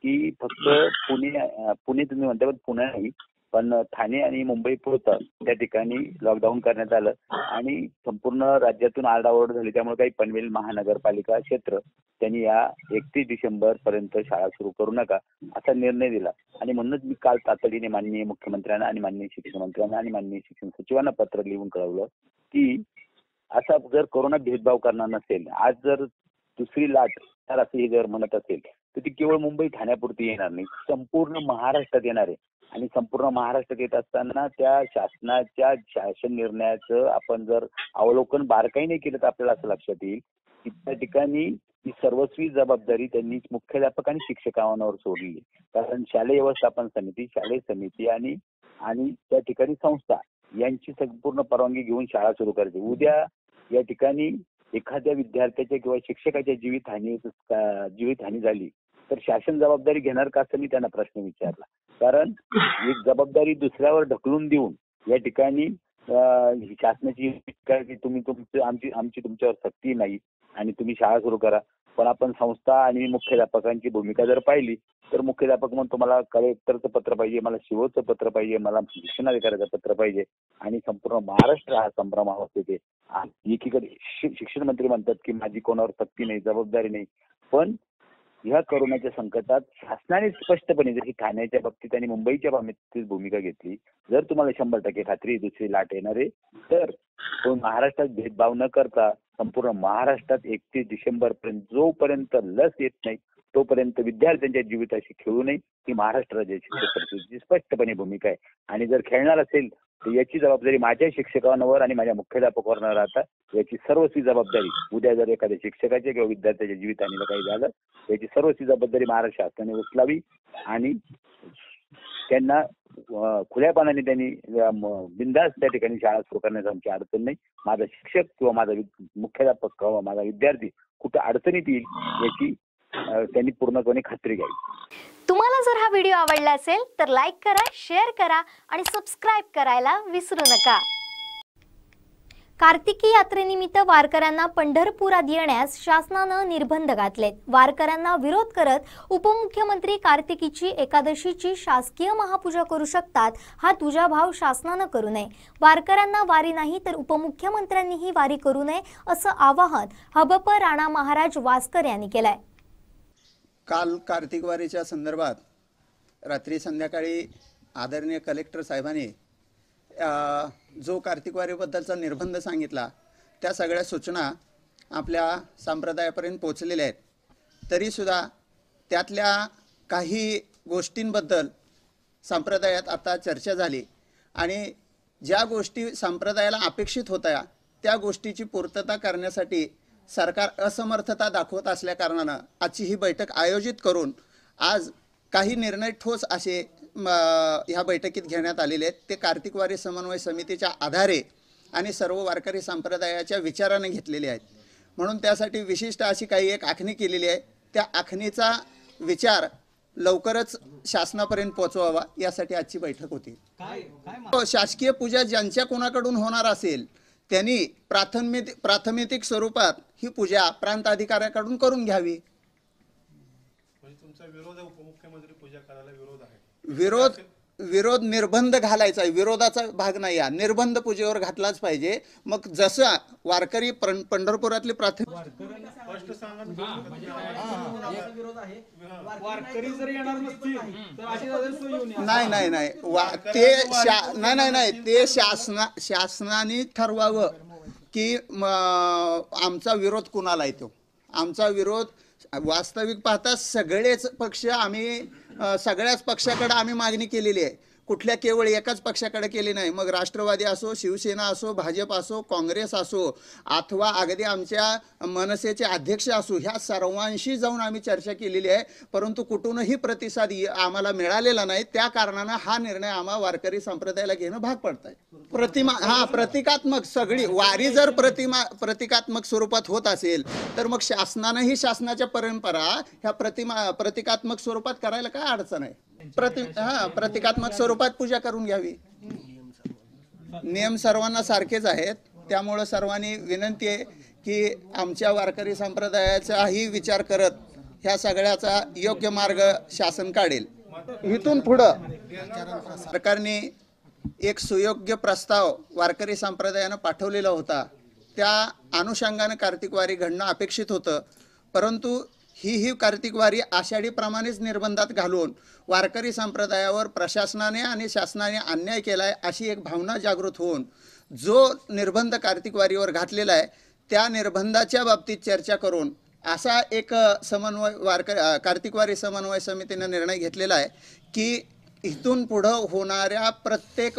की फक्त पुणे तुम्ही म्हणता पण पुणे नाही पण ठाणे आणि मुंबई पुरतं त्या ठिकाणी लॉकडाऊन करण्यात आलं आणि संपूर्ण राज्यातून आरडाओरड झाली. त्यामुळे काही पनवेल महानगरपालिका क्षेत्र त्यांनी या 31 डिसेंबर पर्यंत शाळा सुरू करू नका असा निर्णय दिला. आणि म्हणूनच मी काल तातडीने माननीय मुख्यमंत्र्यांना आणि माननीय शिक्षण मंत्र्यांना आणि माननीय शिक्षण सचिवांना पत्र लिहून कळवलं की असा जर कोरोना भेदभाव करणार नसेल, आज जर दुसरी लाट तर असं जर म्हणत असेल तर ती केवळ मुंबई ठाण्यापुरती येणार नाही, संपूर्ण महाराष्ट्रात येणार आहे. आणि संपूर्ण महाराष्ट्रात येत असताना त्या शासनाच्या शासन निर्णयाचं आपण जर अवलोकन बारकाईने केलं तर आपल्याला असं लक्षात येईल की त्या ठिकाणी ही सर्वस्वी जबाबदारी त्यांनी मुख्याध्यापक आणि शिक्षकांवर सोडली. कारण शालेय व्यवस्थापन समिती, शालेय समिती आणि त्या ठिकाणी संस्था यांची संपूर्ण परवानगी घेऊन शाळा सुरू करायची. उद्या या ठिकाणी एखाद्या विद्यार्थ्याच्या किंवा शिक्षकाच्या जीवितहानी झाली तर शासन जबाबदारी घेणार का असं मी त्यांना प्रश्न विचारला. कारण एक जबाबदारी दुसऱ्यावर ढकलून देऊन या ठिकाणी शासनाची की तुम्ही आमची तुमच्यावर सक्ती नाही आणि तुम्ही शाळा सुरू करा. पण आपण संस्था आणि मुख्याध्यापकांची भूमिका जर पाहिली तर मुख्याध्यापक म्हणतो मला कलेक्टरचं पत्र पाहिजे, मला शिवोचं पत्र पाहिजे, मला शिक्षणाधिकाऱ्याचं पत्र पाहिजे आणि संपूर्ण महाराष्ट्र हा संभ्रमावस्थेत आहे. एकीकडे शिक्षण मंत्री म्हणतात की माझी कोणावर सक्ती नाही, जबाबदारी नाही, पण ह्या कोरोनाच्या संकटात शासनाने स्पष्टपणे जशी ठाण्याच्या बाबतीत आणि मुंबईच्या बाबतीत भूमिका घेतली, जर तुम्हाला 100% खात्री दुसरी लाट येणार आहे तर तो महाराष्ट्रात भेदभाव न करता संपूर्ण महाराष्ट्रात 31 डिसेंबर पर्यंत जोपर्यंत लस येत नाही तोपर्यंत विद्यार्थ्यांच्या जीविताशी खेळू नये ही महाराष्ट्र राज्याची परिस्थितीची स्पष्टपणे भूमिका आहे. आणि जर खेळणार असेल तर याची जबाबदारी माझ्या शिक्षकांवर आणि माझ्या मुख्याध्यापकावर न राहता याची सर्वस्वी जबाबदारी उद्या जर एखाद्या शिक्षकाच्या किंवा विद्यार्थ्याच्या जीवितहानीला काही झालं याची सर्वस्वी जबाबदारी महाराष्ट्र शासनाने उचलावी आणि त्यांना खुल्यापणाने त्यांनी बिनधास्त त्या ठिकाणी शाळा सुरू करण्याची आमची अडचण नाही. माझा शिक्षक किंवा माझा मुख्याध्यापक किंवा माझा विद्यार्थी कुठे अडचणीत येईल याची त्यांनी पूर्णपणे खात्री घ्यावी. तुम्हाला जर हा व्हिडिओ आवडला असेल तर लाईक करा, शेअर करा आणि सबस्क्राईब करायला विसरू नका. कार्तिकी यात्रेनिमित्त वारकऱ्यांना पंढरपुरात येण्यास शासनानं निर्बंध घातलेत. वारकऱ्यांना विरोध करत उपमुख्यमंत्री कार्तिकीची एकादशीची शासकीय महापूजा करू शकतात, हा तुझा भाव शासनानं करू नये. वारकऱ्यांना वारी नाही तर उपमुख्यमंत्र्यांनीही वारी करू नये असं आवाहन हबप राणा महाराज वास्कर यांनी केलंय. काल कार्तिक वारीच्या संदर्भात रात्री संध्याकाळी आदरणीय कलेक्टर साहेबांनी जो कार्तिक वारीबद्दलचा निर्बंध सांगितला त्या सगळ्या सूचना आपल्या संप्रदायापर्यंत पोहोचलेल्या आहेत. तरीसुद्धा त्यातल्या काही गोष्टींबद्दल संप्रदायात आता चर्चा झाली आणि ज्या गोष्टी संप्रदायाला अपेक्षित होत्या त्या गोष्टीची पूर्तता करण्यासाठी सरकार असमर्थता दाखवत असल्या कारणानं आजची ही बैठक आयोजित करून आज काही निर्णय ठोस असे ह्या बैठकीत घेण्यात आलेले आहेत. ते कार्तिक वारी समन्वय समितीच्या आधारे आणि सर्व वारकरी संप्रदायाच्या विचाराने घेतलेले आहेत. म्हणून त्यासाठी विशिष्ट अशी काही एक आखणी केलेली आहे. त्या आखणीचा विचार लवकरच शासनापर्यंत पोहोचवावा यासाठी आजची बैठक होती. शासकीय पूजा ज्यांच्या कोणाकडून होणार असेल त्यांनी प्राथमिक स्वरूपात ही पूजा प्रांत अधिकाऱ्याकडून करून घ्यावी. तुमचा विरोध आहे, उपमुख्यमंत्री पूजा करायला विरोध आहे. विरोध निर्बंध घालायचा, विरोधाचा भाग नाही. हा निर्बंध पूजेवर घातलाच पाहिजे. मग जसं वारकरी पंढरपुरातली ते शासनाने ठरवावं की आमचा विरोध कुणाला येतो. आमचा विरोध वास्तविक पाहता सगळेच पक्ष आम्ही सगळ्याच पक्षाकडे आम्ही मागणी केलेली आहे. कुठल्या केवळ एकाच पक्षाकडे केली नाही. मग राष्ट्रवादी असो, शिवसेना असो, भाजप असो, काँग्रेस असो अथवा अगदी आमच्या मनसेचे अध्यक्ष असो, ह्या सर्वांशी जाऊन आम्ही चर्चा केलेली आहे. परंतु कुठूनही प्रतिसाद आम्हाला मिळालेला नाही. त्या कारणानं हा निर्णय आम्हा वारकरी संप्रदायाला घेणं भाग पडत आहे. प्रतिकात्मक सगळी वारी जर प्रतिकात्मक स्वरूपात होत असेल तर मग शासनानंही शासनाच्या परंपरा ह्या प्रतिकात्मक स्वरूपात करायला काय अडचण आहे. प्रतिकात्मक स्वरूपात पूजा करून घ्यावी. नियम सर्वांना सारखेच आहेत. त्यामुळे सर्वांनी विनंती आहे की आमच्या वारकरी संप्रदायाचाही विचार करत ह्या सगळ्याचा योग्य मार्ग शासन काढेल. इथून पुढं सरकारने एक सुयोग्य प्रस्ताव वारकरी संप्रदायानं पाठवलेला होता. त्या अनुषंगाने कार्तिक वारी घडणं अपेक्षित होतं. परंतु ही कार्तिक वारी आषाढीप्रमाणेच निर्बंधात घालून वारकरी संप्रदायावर प्रशासनाने आणि शासनाने अन्याय केलाय अशी एक भावना जागृत होऊन जो निर्बंध कार्तिक वारीवर घातलेला आहे त्या निर्बंधाच्या बाबतीत चर्चा करून असा एक कार्तिक वारी समन्वय समितीने निर्णय घेतलेला आहे की इथून पुढं होणाऱ्या प्रत्येक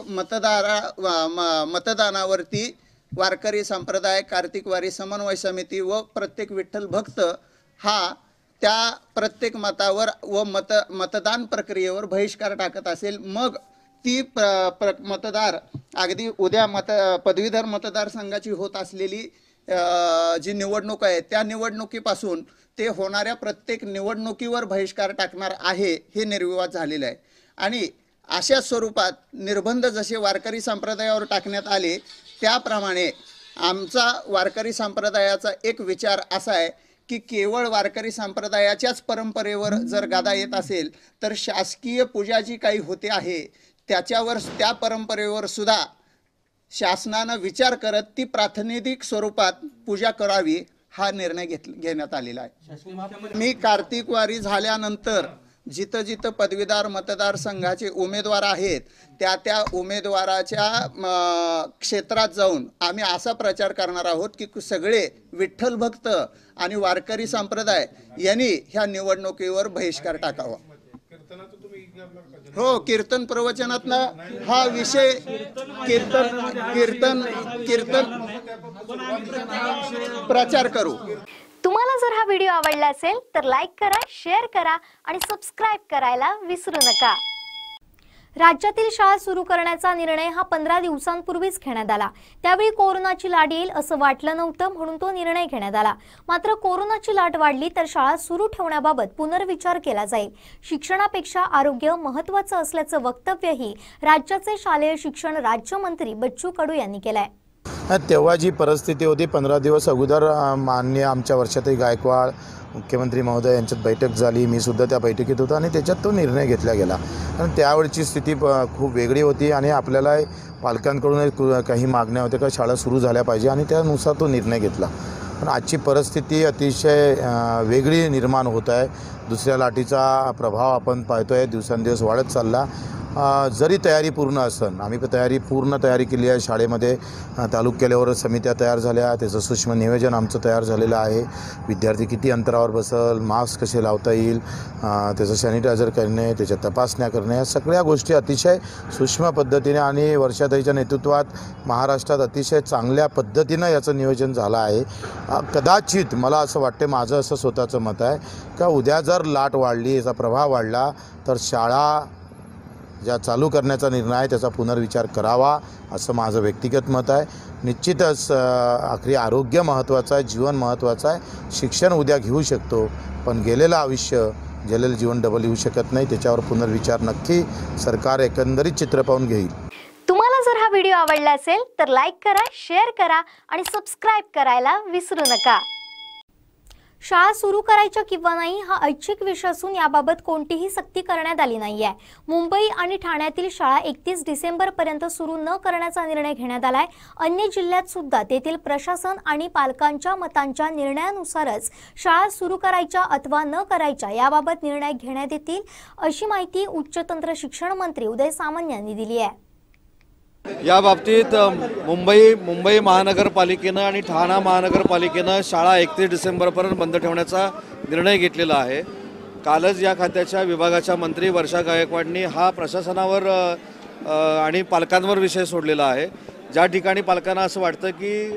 मतदानावरती वारकरी संप्रदाय, कार्तिक वारी समन्वय समिती व प्रत्येक विठ्ठल भक्त हा त्या प्रत्येक मतावर व मतदान प्रक्रियेवर बहिष्कार टाकत असेल. मग ती मतदार अगदी उद्या पदवीधर मतदारसंघाची होत असलेली जी निवडणूक आहे त्या निवडणुकीपासून ते होणाऱ्या प्रत्येक निवडणुकीवर बहिष्कार टाकणार आहे हे निर्विवाद झालेलं आहे. आणि अशा स्वरूपात निर्बंध जसे वारकरी संप्रदायावर टाकण्यात आले त्याप्रमाणे आमचा वारकरी संप्रदायाचा एक विचार असा आहे की केवळ वारकरी संप्रदायाच्याच परंपरेवर जर गादा येत असेल तर शासकीय पूजा जी काही होते आहे त्याच्यावर त्या परंपरेवर सुद्धा शासनानं विचार करत ती प्रातिनिधिक स्वरूपात पूजा करावी हा निर्णय घेण्यात आलेला आहे. मी कार्तिक वारी झाल्यानंतर जिथं जिथं पदवीधर मतदारसंघाचे उमेदवार आहेत त्या उमेदवाराच्या क्षेत्रात जाऊन आम्ही असा प्रचार करणार आहोत की सगळे विठ्ठल भक्त आणि वारकरी संप्रदाय यांनी ह्या निवडणुकीवर बहिष्कार टाकावा. हो, कीर्तन प्रवचनातनं हा विषय कीर्तन प्रचार करू. तुम्हाला जर हा व्हिडिओ आवडला असेल तर लाईक करा, शेअर करा आणि सबस्क्राईब करायला विसरू नका. राज्यातील शाळा सुरू करण्याचा निर्णय हा 15 दिवसांपूर्वीच घेण्यात आला. त्यावेळी कोरोनाची लाट येईल असं वाटलं नव्हतं, म्हणून तो निर्णय घेण्यात आला. मात्र कोरोनाची लाट वाढली तर शाळा सुरू ठेवण्याबाबत पुनर्विचार केला जाईल. शिक्षणापेक्षा आरोग्य महत्त्वाचं असल्याचं वक्तव्यही राज्याचे शालेय शिक्षण राज्यमंत्री बच्चू कडू यांनी केलंय. तेव्हा जी परिस्थिती होती 15 दिवस अगोदर माननीय आमच्या वर्षाताई गायकवाड मुख्यमंत्री महोदय यांच्यात बैठक झाली. मी सुद्धा त्या बैठकीत होतो आणि त्याच्यात तो निर्णय घेतला गेला. आणि त्यावेळची स्थिती खूप वेगळी होती आणि आपल्याला पालकांकडून काही मागण्या होत्या का शाळा सुरू झाल्या पाहिजे आणि त्यानुसार तो निर्णय घेतला. पण आजची परिस्थिती अतिशय वेगळी निर्माण होत आहे. दुसऱ्या लाटेचा प्रभाव आपण पाहतो आहे, दिवसेंदिवस वाढत चालला. जरी तयारी पूर्ण असेल, आम्ही पूर्ण तयारी केली आहे. शाळेमध्ये तालुक्यावर समित्या तयार झाल्या, त्याचं सूक्ष्म नियोजन आमचं तयार झालेलं आहे. विद्यार्थी किती अंतरावर बसल, मास्क कसे लावता येईल, त्याचं सॅनिटायझर करणे, त्याच्या तपासण्या करणे, या सगळ्या गोष्टी अतिशय सूक्ष्म पद्धतीने आणि वर्षाताईच्या नेतृत्वात महाराष्ट्रात अतिशय चांगल्या पद्धतीनं याचं नियोजन झालं आहे. कदाचित मला असं वाटते, माझं असं स्वतःचं मत आहे का उद्या जर लाट वाढली, याचा प्रभाव वाढला तर शाळा ज्या चालू करण्याचा निर्णय आहे त्याचा पुनर्विचार करावा असं माझं व्यक्तिगत मत आहे. निश्चितच आखरी आरोग्य महत्त्वाचं आहे, जीवन महत्त्वाचं आहे. शिक्षण उद्या घेऊ शकतो, पण गेलेलं आयुष्य, गेलेलं जीवन डबल येऊ शकत नाही. त्याच्यावर पुनर्विचार नक्की सरकार एकंदरीत चित्र पाहून घेईल. तुम्हाला जर हा व्हिडिओ आवडला असेल तर लाईक करा, शेअर करा आणि सबस्क्राईब करायला विसरू नका. शाळा सुरू करायच्या किंवा नाही हा ऐच्छिक विषय असून याबाबत कोणतीही सक्ती करण्यात आली नाहीये. मुंबई आणि ठाण्यातील शाळा 31 डिसेंबरपर्यंत सुरू न करण्याचा निर्णय घेण्यात आलाय. अन्य जिल्ह्यात सुद्धा तेथील प्रशासन आणि पालकांच्या मतांच्या निर्णयानुसारच शाळा सुरू करायच्या अथवा न करायच्या याबाबत निर्णय घेण्यात येतील, अशी माहिती उच्च तंत्र शिक्षण मंत्री उदय सामंत यांनी दिली आहे. या बाबतीत मुंबई महानगरपालिकेनं आणि ठाणा महानगरपालिकेनं शाळा 31 डिसेंबरपर्यंत बंद ठेवण्याचा निर्णय घेतलेला आहे. कालच या खात्याच्या विभागाच्या मंत्री वर्षा गायकवाडनी हा प्रशासनावर आणि पालकांवर विषय सोडलेला आहे. ज्या ठिकाणी पालकांना असं वाटतं की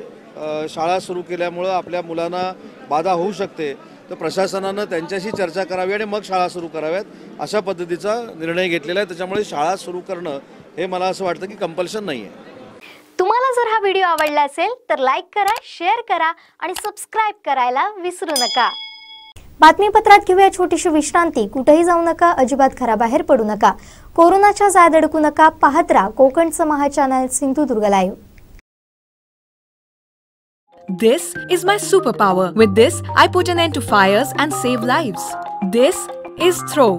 शाळा सुरू केल्यामुळं आपल्या मुलांना बाधा होऊ शकते, तर प्रशासनानं त्यांच्याशी चर्चा करावी आणि मग शाळा सुरू कराव्यात, अशा पद्धतीचा निर्णय घेतलेला आहे. त्याच्यामुळे शाळा सुरू करणं हे मला असं वाटतं की कंपल्शन नाही आहे. तुम्हाला जर हा व्हिडिओ आवडला असेल तर लाईक करा, शेअर करा आणि सबस्क्राईब करायला विसरू नका. बातमीपत्रात घेऊया छोटीशी विश्रांती. कुठेही जाऊ नका, अजिबात घराबाहेर पडू नका, कोरोनाच्या जाळ्यात अडकू नका. पाहत राहा कोकणचं महा channel Sindhudurg live. This is my superpower. With this, I put an end to fires and save lives. This is Throw.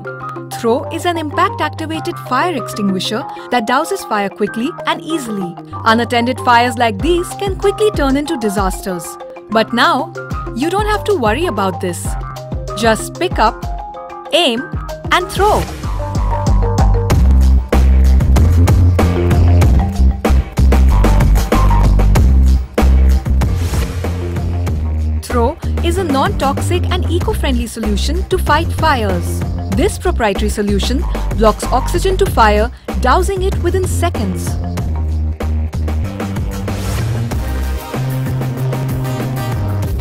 Throw is an impact-activated fire extinguisher that douses fire quickly and easily. Unattended fires like these can quickly turn into disasters. But now, you don't have to worry about this. Just pick up, aim, and throw. Throw is a non-toxic and eco-friendly solution to fight fires. This proprietary solution blocks oxygen to fire, dousing it within seconds.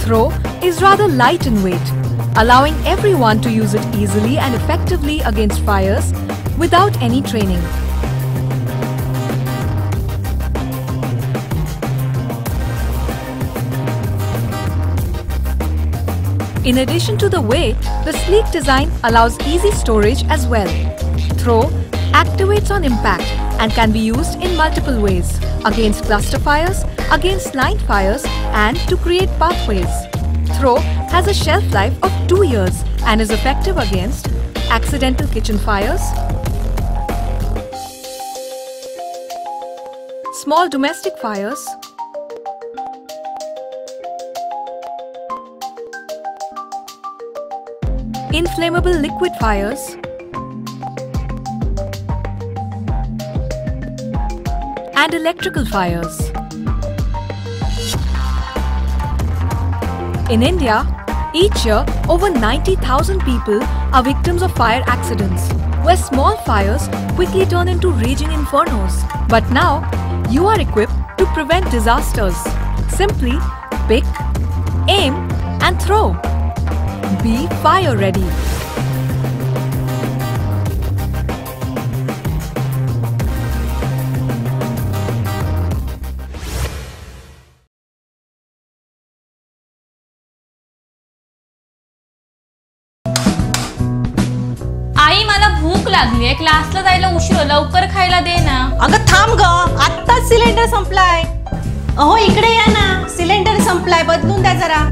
Throw is rather light in weight, allowing everyone to use it easily and effectively against fires without any training. In addition to the weight, the sleek design allows easy storage as well. Throw activates on impact and can be used in multiple ways: against cluster fires, against line fires, and to create pathways. Throw has a shelf life of 2 years and is effective against accidental kitchen fires, small domestic fires, inflammable liquid fires, and electrical fires. In India, each year, over 90,000 people are victims of fire accidents, where small fires quickly turn into raging infernos. But now, you are equipped to prevent disasters. Simply pick, aim, and throw. Be fire ready. आई मला भूक लागली, क्लासला जायला उशीर, लवकर खायला दे ना. अगं थांब ग, आत्ताच सिलेंडर संपलाय. अहो इकडे या ना, सिलेंडर संपलाय, बदलून द्या जरा.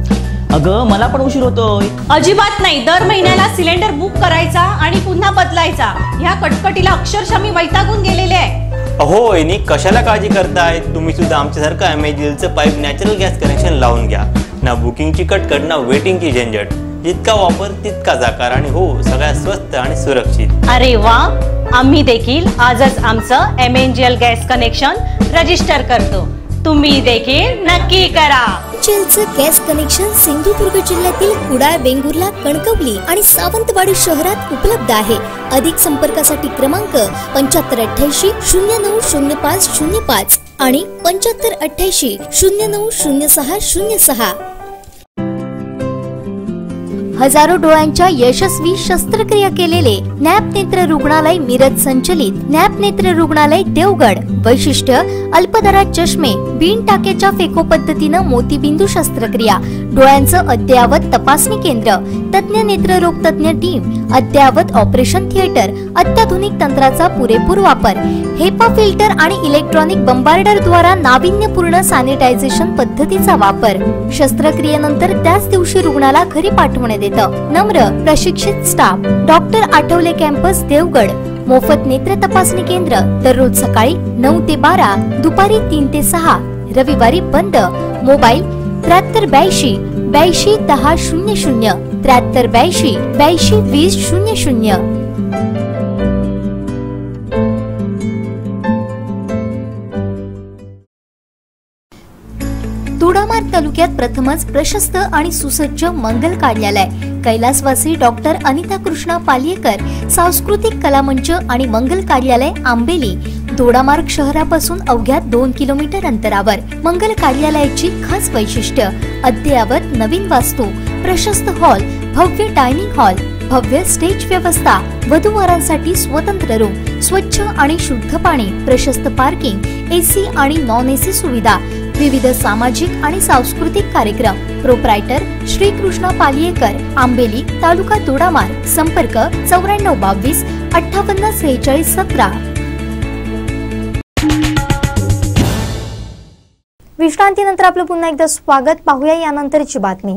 अगं मला पण उशीर होतोय. अजिबात नाही, दर महिन्याला सिलेंडर बुक करायचा आणि पुन्हा बदलायचा. ह्या कटकटीला अक्षरशः मी वैतागून गेलेले आहे. अहो वहिनी, कशाला काळजी करताय? तुम्ही सुद्धा आमच्यासारखं एमएजीएलचं पाईप नॅचरल गॅस कनेक्शन लावून घ्या. ना बुकिंगची कटकट, ना वेटिंगची झंझट. जितका वापर तितका जाकार आणि हो, सगळ्यात स्वस्त आणि सुरक्षित. अरे वा, आम्ही देखील आजच आमचं एमएनजीएल गॅस कनेक्शन रजिस्टर करतो. तुम्ही देखील नक्की करा. एमएनजीएलचं गॅस कनेक्शन सिंधुदुर्ग जिल्ह्यातील कुडाळ, वेंगुर्ला, कणकवली आणि सावंतवाडी शहरात उपलब्ध आहे. अधिक संपर्कासाठी क्रमांक 7588 090505 आणि 7588 090606. हजारो डोळ्यांच्या यशस्वी शस्त्रक्रिया केलेले नॅप नेत्र रुग्णालय मिरज संचलित नॅप नेत्र रुग्णालय देवगड. वैशिष्ट्य अल्पदरात चष्मे, बिन टाक्याच्या फेको पद्धतीनं मोतीबिंदू शस्त्रक्रिया, डोळ्यांचं अद्ययावत तपासणी केंद्र, तज्ञ नेत्ररोग तज्ञ टीम, अद्ययावत ऑपरेशन थिएटर, अत्याधुनिक तंत्राचा पुरेपूर वापर, हेपा फिल्टर आणि इलेक्ट्रॉनिक बंबार्डर द्वारा नाविन्यपूर्ण सॅनिटायझेशन पद्धतीचा वापर. शस्त्रक्रियेनंतर त्याच दिवशी रुग्णाला घरी पाठवण्यात येतं. नम्र प्रशिक्षित staff. Doctor Athawale campus Devgad. मोफत नेत्र तपासणी केंद्र दररोज सकाळी 9 ते 12, दुपारी 3 ते 6, रविवारी बंद. मोबाईल 7382 82 10 00 7382 82 20 00. दोडामार्ग तालुक्यात प्रथमच प्रशस्त आणि सुसज्ज मंगल कार्यालय. कैलासवासी डॉक्टर अनिता कृष्णा पालियेकर सांस्कृतिक कला मंच आणि मंगल कार्यालय आंबेली. दोडामार्ग शहरापासून अवघ्या 2 किलोमीटर अंतरावर. मंगल कार्यालयाची खास वैशिष्ट्य अद्ययावत नवीन वास्तू, प्रशस्त हॉल, भव्य डायनिंग हॉल, भव्य स्टेज व्यवस्था, वधूवरांसाठी स्वतंत्र रूम, स्वच्छ आणि शुद्ध पाणी, प्रशस्त पार्किंग, एसी आणि नॉन एसी सुविधा, विविध सामाजिक आणि सांस्कृतिक कार्यक्रम. प्रोप्रायटर श्री कृष्णा पालियेकर, आंबेली, तालुका दोडामार्ग. संपर्क 9422 58 46 17. विश्रांतीनंतर आपलं पुन्हा एकदा स्वागत. पाहूया यानंतरची बातमी.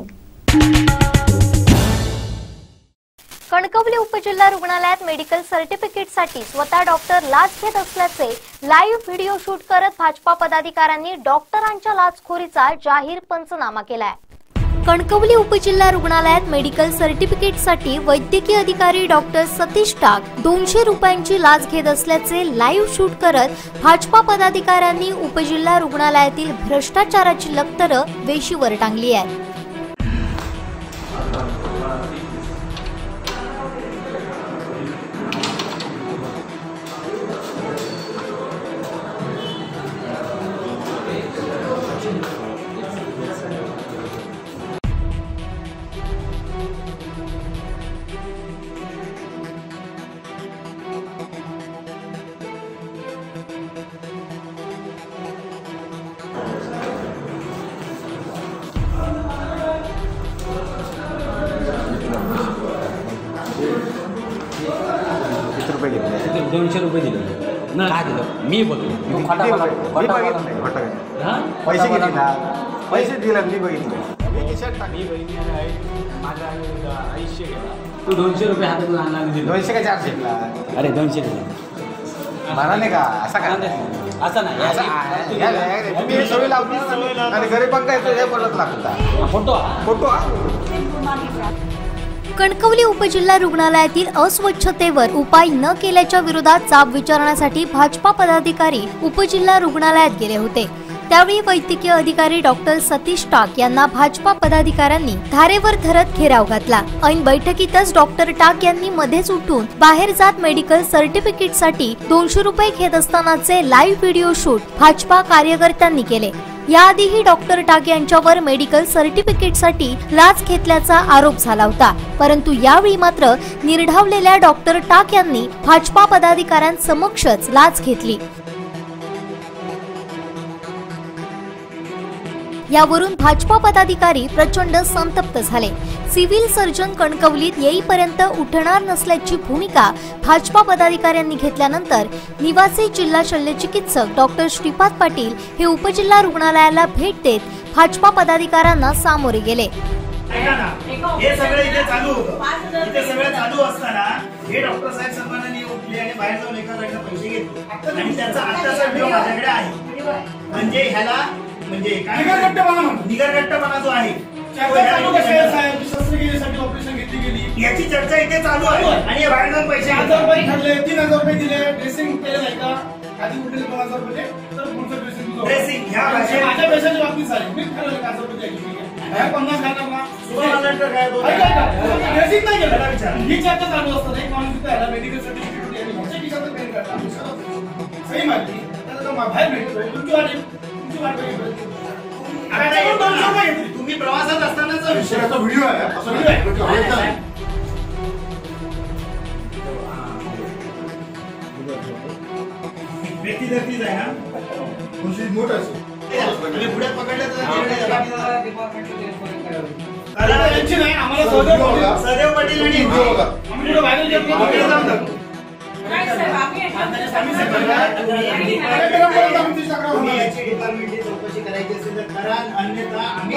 कणकवली उपजिल्हा रुग्णालयात मेडिकल सर्टिफिकेटसाठी स्वतः डॉक्टर लाच घेत असल्याचे लाईव्ह व्हिडिओ शूट करत भाजपा पदाधिकाऱ्यांनी डॉक्टरांच्या लाचखोरीचा जाहीर पंचनामा केलाय. कणकवली उपजिल्हा रुग्णालयात मेडिकल सर्टिफिकेटसाठी वैद्यकीय अधिकारी डॉक्टर सतीश टाक 200 रुपयांची लाच घेत असल्याचे लाईव्ह शूट करत भाजपा पदाधिकाऱ्यांनी उपजिल्हा रुग्णालयातील भ्रष्टाचाराची लखतरं वेशीवर टांगली आहेत. ₹200 दिले ना. काय दिलं? मी बघितलं. पैसे घेतले ना, पैसे दिले मी बघितले. तू ₹200 हातात आणला. 200 का 400 दिला? अरे 200 दिला. मला नाही का असा का? असं नाही. तुम्ही सवय लावली आणि घरी पण काय तुझ्या पडत लागता. फोटो फोटो कणकवली उपजिल्हा रुग्णालयातील अस्वच्छतेवर उपाय न केल्याच्या विरोधात जाब विचारण्यासाठी भाजपा पदाधिकारी उपजिल्हा रुग्णालयात गेले होते। त्यावेळी वैद्यकीय अधिकारी डॉक्टर सतीश टाक यांना भाजपा पदाधिकाऱ्यांनी धारेवर धरत घेराव घातला। ऐन बैठकीतच डॉक्टर टाक यांनी मध्येच उठून बाहेर जात मेडिकल सर्टिफिकेटसाठी 200 रुपये घेत असतानाचे लाईव्ह व्हिडिओ शूट भाजपा कार्यकर्त्यांनी केले। याआधीही डॉक्टर टाक यांच्यावर मेडिकल सर्टिफिकेटसाठी लाच घेतल्याचा आरोप झाला होता, परंतु यावेळी मात्र निर्ढावलेल्या डॉक्टर टाक यांनी भाजपा पदाधिकाऱ्यांसमक्षच लाच घेतली। यावरून भाजपा पदाधिकारी प्रचंड संतप्त झाले। सिव्हिल सर्जन कणकवलीत येईपर्यंत उठणार नसल्याची भूमिका भाजपा पदाधिकाऱ्यांनी घेतल्यानंतर निवासी जिल्हा शल्यचिकित्सक डॉक्टर श्रीपाद पाटील हे उपजिल्हा रुग्णालयाला भेट देत भाजपा पदाधिकाऱ्यांना सामोरे गेले। हे सगळं इथे चालू होतं, इथे सगळं चालू असताना हे डॉक्टर साहेब सन्मानाने उठले आणि बाहेर जाऊन एका पैसे घेतले आणि त्याचा आताचा व्हिडिओ माझ्याकडे आहे। म्हणजे ह्याला म्हणजे काय निगरगट्टपणा जो आहे ऑपरेशन घेतली गेली याची चर्चा इथे चालू आहे आणि बाहेर जाऊन पैसे 1000 रुपये ठरले, 3000 रुपये दिले, ड्रेसिंग केलं नाही का? आधी कुठे 2000 रुपये तर पुढचं ड्रेसिंग ह्या माझ्या पैशाच्या बाबतीत झाले, मी ठरवलं 1000 रुपये द्यायची, 50 घालणार ना ड्रेसिंग नाही केलं। ही चर्चा चालू असताना एक माणूस त्याला मेडिकल सर्टिफिकेट आणि ह्याच्या खिशातून पेन करता सही माहिती त्याचा बाहेर भेटतो तुमची वाट तुम्ही प्रवासात असतानाचा व्हिडिओ आहे, असा व्हिडिओ आहे व्यक्ती धरतीच आहे ना खुशी मोठ आहे पुढे पकडलं नाही आम्हाला सहदेव पाटील याची डिपार्टमेंटची चौकशी करायची असेल तर करा, अन्यथा आम्ही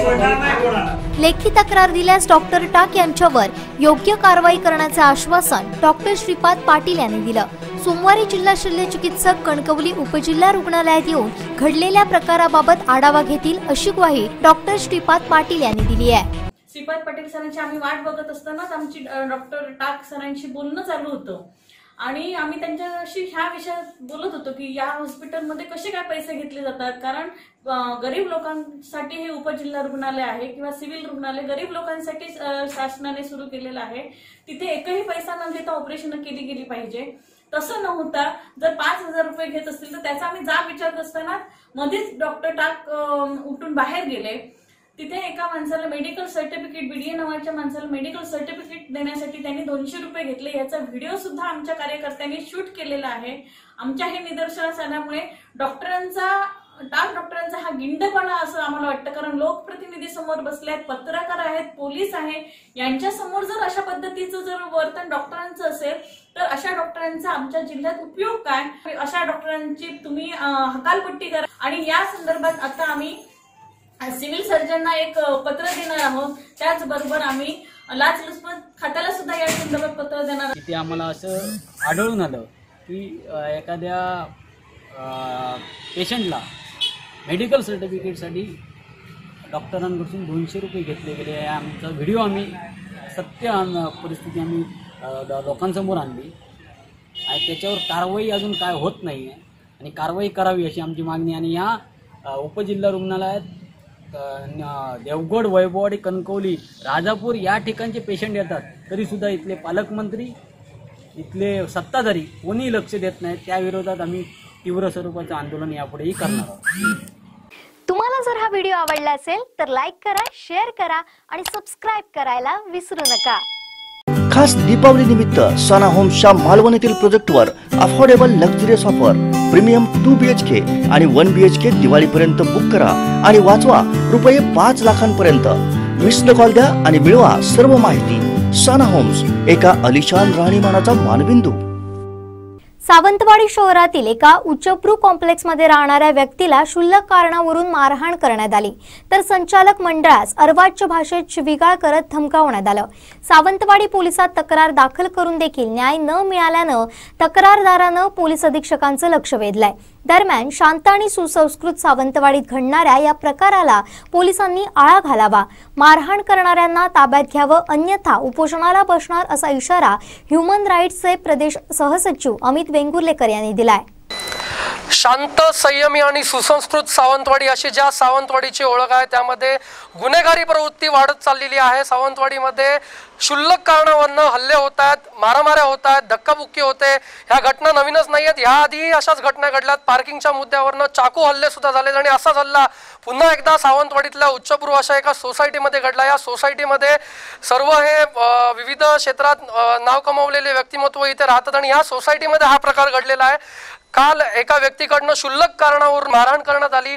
सोडणार नाही कोणाला। लेखी तक्रार दिल्यास डॉक्टर टाक यांच्यावर योग्य कारवाई करण्याचे आश्वासन डॉक्टर श्रीपाद पाटील यांनी दिलं। सोमवारी जिल्हा शल्यचिकित्सक कणकवली उपजिल्हा रुग्णालयात येऊन घडलेल्या प्रकाराबाबत आढावा घेतील अशी ग्वाही डॉक्टर श्रीपाद पाटील यांनी दिली आहे। श्रीपाद पाटील सरांची आम्ही वाट बघत असतानाच आमची डॉक्टर टाक सरांशी बोलणं चालू होतं आणि आम्ही त्यांच्याशी ह्या विषयात बोलत होतो की या हॉस्पिटलमध्ये कसे काय पैसे घेतले जातात, कारण गरीब लोकांसाठी हे उपजिल्हा रुग्णालय आहे किंवा सिव्हिल रुग्णालय गरीब लोकांसाठी शासनाने सुरू केलेलं आहे। तिथे एकही पैसा न घेता ऑपरेशन केली गेली पाहिजे। तसं न होता जर 5000 रुपये घेत असतील तर त्याचा आम्ही जाब विचारत असताना मध्येच डॉक्टर टाक उठून बाहेर गेले। तिथे एका माणसाला मेडिकल सर्टिफिकेट बीडीए नावाच्या माणसाला मेडिकल सर्टिफिकेट देण्यासाठी त्यांनी 200 रुपये घेतले। याचा व्हिडिओ सुद्धा आमच्या कार्यकर्त्यांनी शूट केलेला आहे। आमच्या हे निदर्शनास आल्यामुळे डॉक्टरांचा हा गिंडपणा असं आम्हाला वाटतं, कारण लोकप्रतिनिधी समोर बसले आहेत, पत्रकार आहेत, पोलीस आहे, यांच्या समोर जर अशा पद्धतीचं जर वर्तन डॉक्टरांचं असेल तर अशा डॉक्टरांचा आमच्या जिल्ह्यात उपयोग काय? अशा डॉक्टरांची तुम्ही हकालपट्टी करा। आणि या संदर्भात आता आम्ही सिव्हिल सर्जनना एक पत्र देणार आहोत, त्याचबरोबर आम्ही लाचलुचपत खात्याला सुद्धा या संदर्भात पत्र देणार आहोत। इथे आम्हाला असं आढळून आलं की एखाद्या पेशंटला मेडिकल सर्टिफिकेटसाठी डॉक्टरांकडून 200 रुपये घेतले गेले। आमचा व्हिडिओ आम्ही सत्य परिस्थिती आम्ही लोकांसमोर आणली आणि त्याच्यावर कारवाई अजून काय होत नाही आहे आणि कारवाई करावी अशी आमची मागणी। आणि या उपजिल्हा रुग्णालयात देवगड, वैभववाडी, कणकवली, राजापूर या ठिकाणचे पेशंट येतात, तरीसुद्धा इथले पालकमंत्री, इथले सत्ताधारी कोणी लक्ष देत नाहीत। त्या विरोधात आम्ही तीव्र स्वरूपाचं आंदोलन यापुढेही करणार आहोत। तुम्हाला जर हा व्हिडिओ आवडला असेल तर लाईक करा, शेअर करा आणि सबस्क्राईब करायला विसरू नका। खास दीपावली निमित्त सना होम्सच्या मालवण येथील प्रोजेक्टवर affordable luxurious offer premium 2 BHK आणि 1 BHK दिवाळीपर्यंत बुक करा आणि वाचवा रुपये 5 लाखांपर्यंत। मिस्ड कॉल द्या आणि मिळवा सर्व माहिती। सना होम्स, एका अलिशान राहणीमानाचा मानबिंदू। सावंतवाडी शहरातील एका उच्चभ्रू कॉम्प्लेक्समध्ये राहणाऱ्या व्यक्तीला क्षुल्लक कारणावरून मारहाण करण्यात आली, तर संचालक मंडळास अर्वाच्य भाषेत शिवीगाळ करत धमकावण्यात आलं। सावंतवाडी पोलिसात तक्रार दाखल करून देखील न्याय न मिळाल्यानं तक्रारदारानं पोलीस अधीक्षकांचं लक्ष वेधलंय। दरम्यान शांत आणि सुसंस्कृत सावंतवाडीत घडणाऱ्या या प्रकाराला पोलिसांनी आळा घालावा, मारहाण करणाऱ्यांना ताब्यात घ्यावं, अन्यथा उपोषणाला बसणार असा इशारा ह्युमन राईट्सचे प्रदेश सहसचिव अमित वेंगुर्लेकर यांनी दिलाय. शांत, संयमी आणि सुसंस्कृत सावंतवाडी अशी ज्या सावंतवाडीची ओळख आहे त्यामध्ये गुन्हेगारी प्रवृत्ती वाढत चाललेली आहे. सावंतवाडीमध्ये क्षुल्लक कारणावरनं हल्ले होत आहेत, मारामाऱ्या होत आहेत, धक्काबुक्की होते. ह्या घटना नवीनच नाही आहेत, ह्याआधी अशाच घटना घडल्यात. पार्किंगच्या मुद्द्यावरनं चाकू हल्ले सुद्धा झालेत आणि असाच हल्ला पुन्हा एकदा सावंतवाडीतल्या उच्चपूर्व अशा एका सोसायटीमध्ये घडला. या सोसायटीमध्ये सर्व हे विविध क्षेत्रात नाव कमावलेले व्यक्तिमत्व इथे राहतात आणि या सोसायटीमध्ये हा प्रकार घडलेला आहे. काल एका व्यक्तीकडनं क्षुल्लक कारणावरून मारहाण करण्यात आली.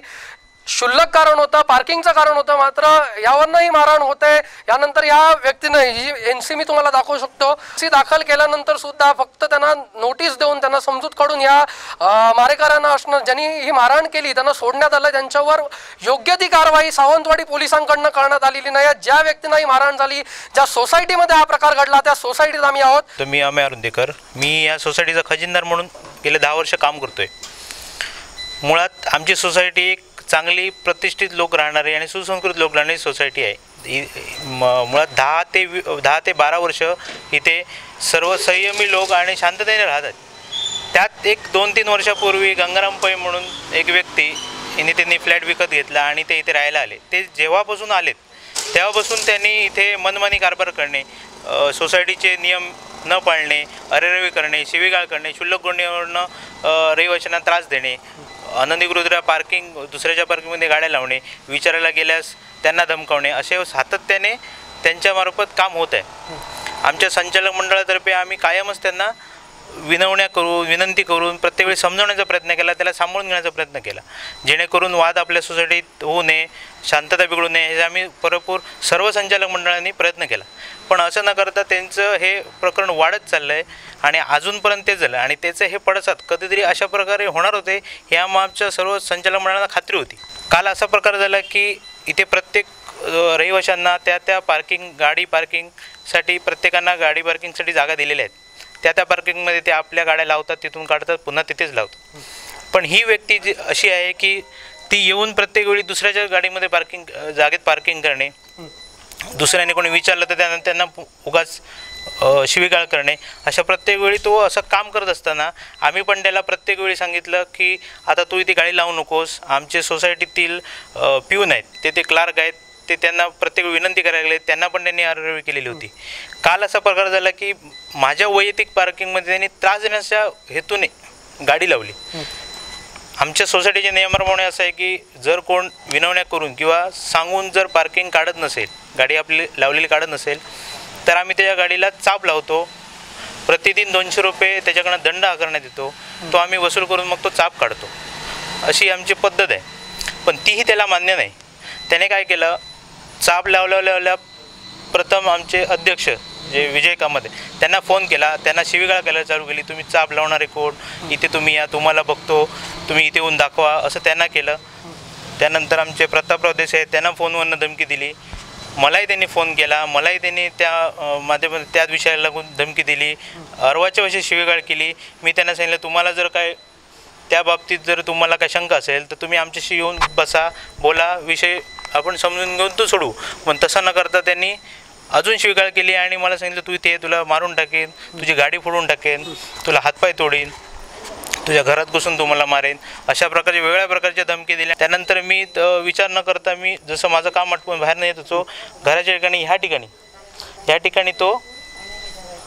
क्षुल्लक कारण होतं, पार्किंगचं कारण होतं, मात्र यावरनंही मारहाण होते. यानंतर या व्यक्तीने ही NC मी तुम्हाला दाखवू शकतो, NC दाखल केल्यानंतर सुद्धा फक्त त्यांना नोटीस देऊन त्यांना समजूत काढून या मारेकऱ्यांना असणं ज्यांनी ही मारहाण केली त्यांना सोडण्यात आलं. त्यांच्यावर योग्य ती कारवाई सावंतवाडी पोलिसांकडनं करण्यात आलेली नाही. ज्या व्यक्तींना ही मारहाण झाली, ज्या सोसायटीमध्ये हा प्रकार घडला त्या सोसायटीत आम्ही आहोत. तर मी अमेय अरुंदेकर, मी या सोसायटीचा खजिनदार म्हणून गेले 10 वर्ष काम करतोय. मुळात आमची सोसायटी एक चांगली प्रतिष्ठित लोक राहणारी आणि सुसंस्कृत लोक राहणारी सोसायटी आहे. मुळात 10 ते 12 वर्ष इथे सर्व संयमी लोक आणि शांततेने राहतात. त्यात एक 2-3 वर्षापूर्वी गंगाराम पै म्हणून एक व्यक्ती त्यांनी फ्लॅट विकत घेतला आणि ते इथे राहायला आले. ते जेव्हापासून आलेत तेव्हापासून त्यांनी इथे मनमानी कारभार करणे, सोसायटीचे नियम न पाळणे, अरेरवी करणे, शिवीगाळ करणे, क्षुल्लक गुन्ह्यावरनं रहिवाशांना त्रास देणे, अनधिकृत पार्किंग, दुसऱ्याच्या पार्किंगमध्ये गाड्या लावणे, विचारायला गेल्यास त्यांना धमकावणे, असे सातत्याने त्यांच्यामार्फत काम होत आहे. आमच्या संचालक मंडळातर्फे आम्ही कायमच त्यांना विनंती करून प्रत्येक वेळी समजवण्याचा प्रयत्न केला, त्याला सांभाळून घेण्याचा प्रयत्न केला, जेणेकरून वाद आपल्या सोसायटीत होऊ नये, शांतता बिघडू नये हे आम्ही भरपूर सर्व संचालक मंडळांनी प्रयत्न केला. पण असं न करता त्यांचं हे प्रकरण वाढत चाललं आहे आणि अजूनपर्यंत ते झालं आणि त्याचं हे पडसाद कधीतरी अशा प्रकारे होणार होते या आमच्या सर्व संचालक मंडळांना खात्री होती. काल असा प्रकार झाला की इथे प्रत्येक रहिवाशांना त्या गाडी पार्किंगसाठी प्रत्येकांना गाडी पार्किंगसाठी जागा दिलेल्या आहेत. त्या पार्किंगमध्ये ते आपल्या गाड्या लावतात, तिथून काढतात, पुन्हा तिथेच लावतात. पण ही व्यक्ती जी अशी आहे की ती येऊन प्रत्येक वेळी दुसऱ्याच्या गाडीमध्ये जागेत पार्किंग करणे, दुसऱ्याने कोणी विचारलं तर त्यांना उगाच शिवीगाळ करणे, अशा प्रत्येक वेळी तो असं काम करत असताना आम्ही पण त्याला प्रत्येक वेळी सांगितलं की आता तू इथे गाडी लावू नकोस. आमचे सोसायटीतील पिऊन आहेत, ते क्लार्क आहेत, ते त्यांना प्रत्येक विनंती करायला लागले, त्यांना पण त्यांनी आरवी केलेली होती. काल असा प्रकार झाला की माझ्या वैयक्तिक पार्किंगमध्ये त्यांनी त्रास देण्याच्या हेतूने गाडी लावली. आमच्या सोसायटीच्या नियमाप्रमाणे असं आहे की जर कोण विनवण्या करून किंवा सांगून जर पार्किंग काढत नसेल, गाडी आपली लावलेली काढत नसेल, तर आम्ही त्याच्या गाडीला चाप लावतो. प्रतिदिन 200 रुपये त्याच्याकडनं दंड आकारण्यात येतो, तो आम्ही वसूल करून मग तो चाप काढतो. अशी आमची पद्धत आहे. पण तीही त्याला मान्य नाही. त्याने काय केलं, चाप लावल्या प्रथम आमचे अध्यक्ष जे विजय कामत त्यांना फोन केला, त्यांना शिवीगाळ करायला चालू केली, तुम्ही चाप लावणारे कोण, इथे तुम्ही या, तुम्हाला बघतो, तुम्ही इथे येऊन दाखवा, असं त्यांना केलं. त्यानंतर आमचे प्रतापराव देसाई त्यांना फोनवरनं धमकी दिली. मलाही त्यांनी फोन केला, मलाही त्यांनी त्या माध्यमात त्याच विषयाला लागून धमकी दिली, अर्वाच्या वर्षी शिवीगाळ केली. मी त्यांना सांगितलं तुम्हाला जर काय त्या बाबतीत जर तुम्हाला काय शंका असेल तर तुम्ही आमच्याशी येऊन बसा, बोला, विषय आपण समजून घेऊन तो सोडू. पण तसं न करता त्यांनी अजून शिवीगाळ केली आणि मला सांगितलं तू इथे तुला मारून टाकेन, तुझी गाडी फोडून टाकेन, तुला हातपाय तोडीन, तुझ्या घरात घुसून तुम्हाला मारेन, अशा प्रकारचे वेगळ्या प्रकारच्या धमकी दिल्या. त्यानंतर मी विचार न करता मी जसं माझं काम आटपून बाहेर नाही येत होतो, घराच्या ठिकाणी ह्या ठिकाणी तो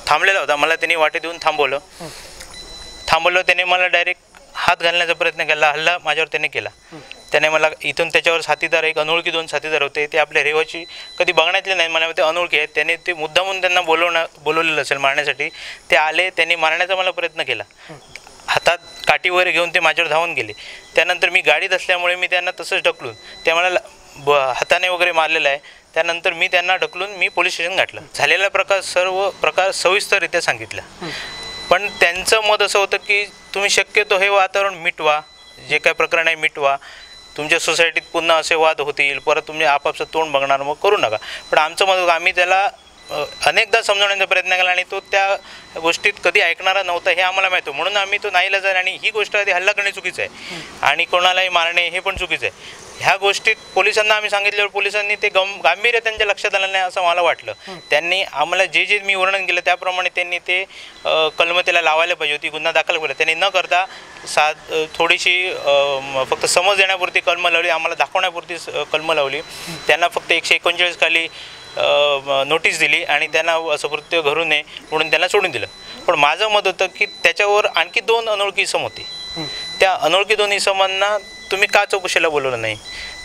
थांबलेला होता. मला त्यांनी वाटे देऊन थांबवलं. त्याने मला डायरेक्ट हात घालण्याचा प्रयत्न केला, हल्ला माझ्यावर त्याने केला. त्याने मला इथून त्याच्यावर साथीदार, एक अनोळखी 2 साथीदार होते, ते आपल्या रहिवाशी कधी बघण्यातले नाही, मला ते अनोळखी आहेत. त्याने ते मुद्दामून त्यांना बोलवलेलं असेल मारण्यासाठी. ते आले, त्यांनी मारण्याचा मला प्रयत्न केला. हातात काठी वगैरे घेऊन ते माझ्यावर धावून गेले. त्यानंतर मी गाडीत असल्यामुळे मी त्यांना तसंच ढकलून, ते मला हाताने वगैरे मारलेला आहे. त्यानंतर मी त्यांना ढकलून मी पोलीस स्टेशन गाठलं. झालेला सर्व प्रकार सविस्तररित्या सांगितला. पण त्यांचं मत असं होतं की तुम्ही शक्यतो हे वातावरण मिटवा, जे काय प्रकरण आहे मिटवा, तुमच्या सोसायटीत पुन्हा असे वाद होतील, परत तुम्ही आपापसात तोंड बघणार, मग करू नका. पण आमचं मत होतं आम्ही त्याला अनेकदा समजवण्याचा प्रयत्न केला आणि तो त्या गोष्टीत कधी ऐकणारा नव्हता हे आम्हाला माहिती होतं. म्हणून आम्ही तो नाईलाज आहे. आणि ही गोष्ट आधी हल्ला करणे चुकीचं आहे आणि कोणालाही मारणे हे पण चुकीचं आहे. ह्या गोष्टीत पोलिसांना आम्ही सांगितल्यावर पोलिसांनी ते गांभीर्य त्यांच्या लक्षात आलं नाही असं मला वाटलं. त्यांनी आम्हाला जे मी वर्णन केलं त्याप्रमाणे त्यांनी ते कलम त्याला लावायला पाहिजे होती, गुन्हा दाखल केला. त्यांनी न करता थोडीशी फक्त समज देण्यापुरती कलम लावली, आम्हाला दाखवण्यापुरती कलम लावली. त्यांना फक्त 139 खाली नोटीस दिली आणि त्यांना असं कृत्य घडू नये म्हणून त्यांना सोडून दिलं. पण माझं मत होतं की त्याच्यावर आणखी 2 अनोळखी इसम होते. त्या अनोळखी 2 इसमांना तुम्ही का चौकशीला बोलवलं नाही?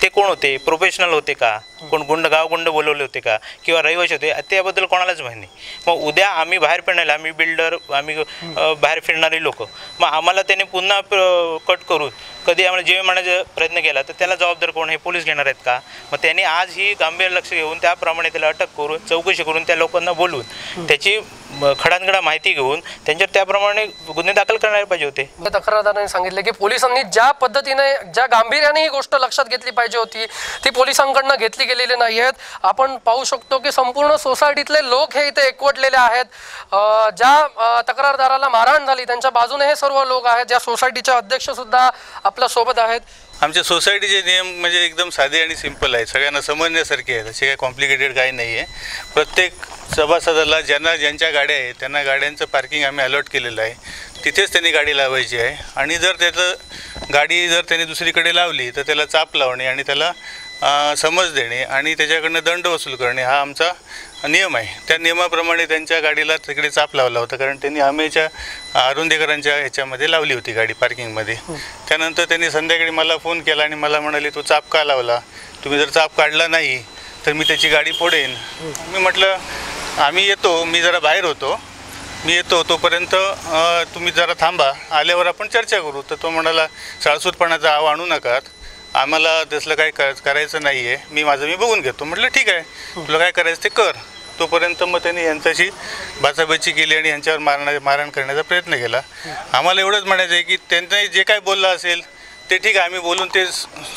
ते कोण होते? प्रोफेशनल होते का? कोण गावगुंड बोलवले होते का किंवा रहिवासी होते? त्याबद्दल कोणालाच माहिती नाही. मग उद्या आम्ही बाहेर फिरणारे, आम्ही बिल्डर, आम्ही बाहेर फिरणारी लोक, मग आम्हाला त्याने पुन्हा कट करून कधी आम्हाला जीवे मारण्याचा प्रयत्न केला तर त्याला जबाबदार कोण? हे पोलीस घेणार आहेत का? मग त्यांनी आज ही गांभीर्य लक्ष घेऊन त्याप्रमाणे त्याला अटक करून चौकशी करून त्या लोकांना बोलवून त्याची खडानखडा माहिती घेऊन त्यांच्यावर त्याप्रमाणे गुन्हे दाखल करणारे पाहिजे होते. तक्रारदारांनी सांगितले की पोलिसांनी ज्या पद्धतीने ज्या गांभीर्याने ही गोष्ट लक्षात घेतली पाहिजे होती ती पोलिसांकडनं घेतली गेलेली नाही आहेत. आपण पाहू शकतो की संपूर्ण सोसायटीतले लोक हे इथे एकवटलेले आहेत. ज्या तक्रारदाराला मारहाण झाली त्यांच्या बाजूने हे सर्व लोक आहेत. ज्या सोसायटीचे अध्यक्ष सुद्धा आपल्या सोबत आहेत. आमच्या सोसायटीचे नियम म्हणजे एकदम साधे आणि सिंपल आहेत, सगळ्यांना समजण्यासारखे आहेत, असे काही कॉम्प्लिकेटेड काही नाही आहे. प्रत्येक सभासदाला ज्यांच्या गाड्या आहेत त्यांना गाड्यांचं पार्किंग आम्ही अलॉट केलेलं आहे, तिथेच त्यांनी गाडी लावायची आहे. आणि जर गाडी त्यांनी दुसरीकडे लावली तर त्याला चाप लावणे आणि त्याला समज देणे आणि त्याच्याकडनं दंड वसूल करणे हा आमचा नियम आहे. त्या नियमाप्रमाणे त्यांच्या गाडीला तिकडे चाप लावला होता, कारण त्यांनी आमेच्या अरुंदेकरांच्या ह्याच्यामध्ये लावली होती गाडी पार्किंगमध्ये. त्यानंतर त्यांनी संध्याकाळी मला फोन केला आणि मला म्हणाले तू चाप का लावला? तुम्ही जर चाप काढला नाही तर मी त्याची गाडी फोडेन. मी म्हटलं आम्ही येतो, मी जरा बाहेर होतो, मी येतो, तोपर्यंत तुम्ही जरा थांबा, आल्यावर आपण चर्चा करू. तर तो म्हणाला साळसूतपणाचा आव आणू नका, आम्हाला तसलं काही करायचं नाही आहे, मी बघून घेतो. म्हटलं ठीक आहे, तुला काय करायचं ते कर. तोपर्यंत मग त्यांनी यांच्याशी बाचाबाची केली आणि यांच्यावर मारहाण करण्याचा प्रयत्न केला. आम्हाला एवढंच म्हणायचं आहे की त्यांनी जे काय बोललं असेल ते ठीक आहे, आम्ही बोलून ते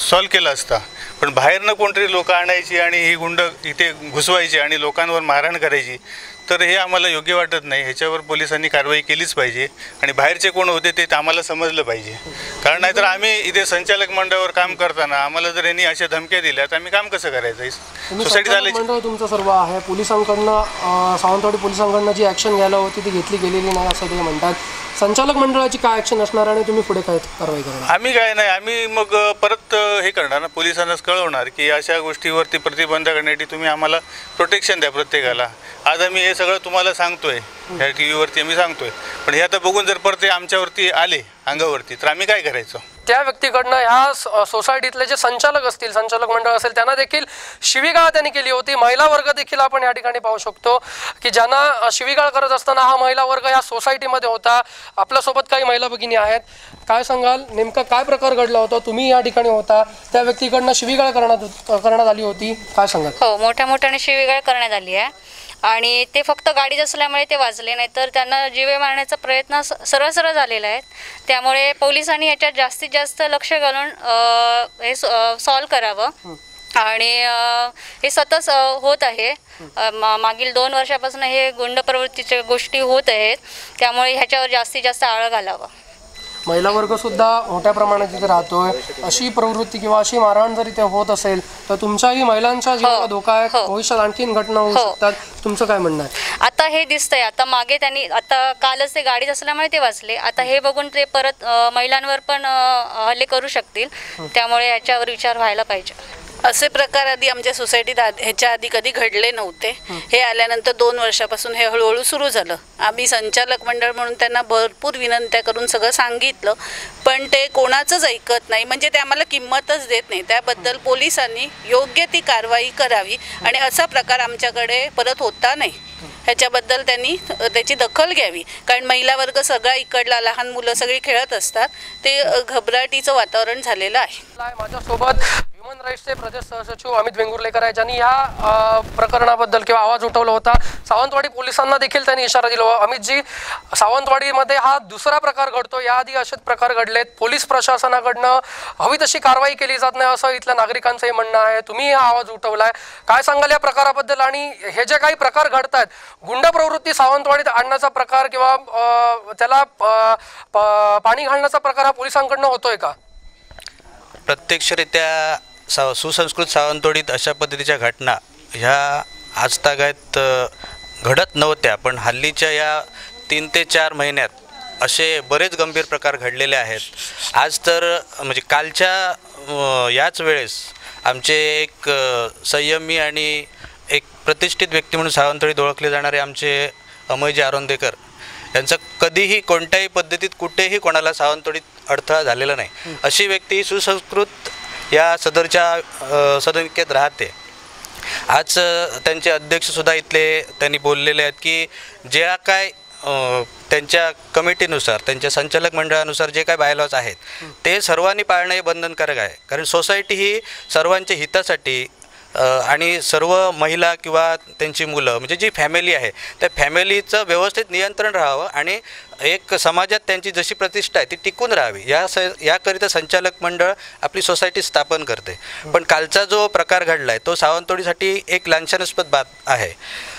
सॉल्व केलं असता. पण बाहेरनं कोणतरी लोक आणायची आणि ही गुंड इथे घुसवायची आणि लोकांवर मारहाण करायची, तर हे आम्हाला योग्य वाटत नाही. ह्याच्यावर पोलिसांनी कारवाई केलीच पाहिजे आणि बाहेरचे कोण होते ते आम्हाला समजलं पाहिजे. कारण नाहीतर आम्ही इथे संचालक मंडळावर काम करताना आम्हाला जर यांनी अशा धमक्या दिल्या तर आम्ही काम कसं करायचं? सोसायटी झाली मंडळ तुमचं सर्व आहे, पोलिसांकडनं सावंतवाडी पोलिसांकडनं जी ॲक्शन घ्यायला होती ती घेतली गेलेली नाही असं ते म्हणतात. संचालक मंडळाची काय ॲक्शन असणार आणि तुम्ही पुढे काय कारवाई करणार? आम्ही काय नाही, आम्ही मग परत हे करणार ना, पोलिसांनाच कळवणार की अशा गोष्टीवरती प्रतिबंध करण्यासाठी तुम्ही आम्हाला प्रोटेक्शन द्या प्रत्येकाला. आज आम्ही हे सगळं तुम्हाला सांगतोय, ह्या TV वरती आम्ही सांगतोय, पण हे आता बघून जर परत आमच्यावरती आले अंगावरती तर आम्ही काय करायचं? त्या व्यक्तीकडनं ह्या सोसायटीतले जे संचालक असतील, संचालक मंडळ असेल, त्यांना देखील शिवीगाळ त्यांनी केली होती. महिला वर्ग देखील आपण या ठिकाणी पाहू शकतो की ज्यांना शिवीगाळ करत असताना हा महिला वर्ग या सोसायटीमध्ये होता. आपल्यासोबत काही महिला भगिनी आहेत, काय सांगाल नेमका काय प्रकार घडला होता? तुम्ही या ठिकाणी होता, त्या व्यक्तीकडनं शिवीगाळ करण्यात आली होती, काय सांगाल? हो, मोठ्याने शिवीगाळ करण्यात आली आहे आणि ते फक्त गाडीत असल्यामुळे ते वाजले नाही तर त्यांना जीवे मारण्याचा प्रयत्न सरळ झालेला आहे. त्यामुळे पोलिसांनी याच्यात जास्तीत जास्त लक्ष घालून हे सॉल्व करावं आणि हे सतत होत आहे. मागील 2 वर्षापासून हे गुंड प्रवृत्तीच्या गोष्टी होत आहेत, त्यामुळे ह्याच्यावर जास्तीत जास्त आळा घालावा. महिला वर्ग सुद्धा मोठ्या प्रमाणात इथे राहतोय. अशी प्रवृत्ती किंवा अशी मारहाण जर इथे होत असेल तर तुमच्याही महिलांच्या जीवाला धोका आहे, भविष्यात आणखीन घटना होऊ शकतात. तुमचं काय म्हणणं आहे? आता हे दिसतंय, आता मागे त्यांनी आता कालच ते गाडीत असल्यामुळे ते वाचले, आता हे बघून ते परत महिलांवर पण हल्ले करू शकतील, त्यामुळे याच्यावर विचार व्हायला पाहिजे. असे प्रकार आधी आमच्या सोसायटीत ह्याच्या आधी कधी घडले नव्हते. हे आल्यानंतर 2 वर्षापासून हे हळूहळू सुरू झालं. आम्ही संचालक मंडळ म्हणून त्यांना भरपूर विनंत्या करून सगळं सांगितलं, पण ते कोणाचंच ऐकत नाही, म्हणजे ते आम्हाला किंमतच देत नाही. त्याबद्दल पोलिसांनी योग्य ती कारवाई करावी आणि असा प्रकार आमच्याकडे परत होता नाही ह्याच्याबद्दल त्यांनी त्याची दखल घ्यावी. कारण महिला वर्ग सगळा इकडला, लहान मुलं सगळी खेळत असतात, ते घबराटीचं वातावरण झालेलं आहे. माझ्यासोबत ह्युमन राईट्सचे प्रदेश सहसचिव अमित वेंगुर्लेकर आहे, ज्यांनी ह्या प्रकरणाबद्दल किंवा आवाज उठवला होता. सावंतवाडी पोलिसांना देखील त्यांनी इशारा दिला. अमितजी, सावंतवाडीमध्ये हा दुसरा प्रकार घडतो, याआधी असेच प्रकार घडलेत. पोलीस प्रशासनाकडनं हवी तशी कारवाई केली जात नाही असं इथल्या नागरिकांचंही म्हणणं आहे. तुम्ही हा आवाज उठवलाय, काय सांगाल या प्रकाराबद्दल? आणि हे जे काही प्रकार घडतात, गुंड प्रवृत्ती सावंतवाडीत आणण्याचा प्रकार किंवा त्याला पाणी घालण्याचा प्रकार हा पोलिसांकडनं होतोय का? प्रत्यक्षरित्या सुसंस्कृत सावंतवाडीत अशा पद्धतीच्या घटना ह्या आजतागायत घडत नव्हत्या, पण हल्लीच्या या 3 ते 4 महिन्यात असे बरेच गंभीर प्रकार घडलेले आहेत. आज तर म्हणजे कालच्या याच वेळेस आमचे एक संयमी आणि एक प्रतिष्ठित व्यक्ती म्हणून सावंतवाडीत ओळखले जाणारे आमचे अमयजी आरोंदेकर यांचं कधीही कोणत्याही पद्धतीत कुठेही कोणाला सावंतवाडीत अडथळा झालेला नाही. अशी व्यक्ती सुसंस्कृत या सदनिकेत राहते. आज त्यांचे अध्यक्षसुद्धा इथले त्यांनी बोललेले आहेत की ज्या काय त्यांच्या कमिटीनुसार, त्यांच्या संचालक मंडळानुसार जे काय बायलॉज आहेत ते सर्वांनी पाळणं हे बंधनकारक आहे. कारण सोसायटी ही सर्वांच्या हितासाठी आणि सर्व महिला किंवा त्यांची मुलं म्हणजे जी फॅमिली आहे त्या फॅमिलीचं व्यवस्थित नियंत्रण राहावं आणि एक समाजात त्यांची जशी प्रतिष्ठा आहे ती टिकून राहावी याकरिता संचालक मंडळ आपली सोसायटी स्थापन करते. पण कालचा जो प्रकार घडला आहे तो सावंतवाडीसाठी एक लांछनास्पद बाब आहे.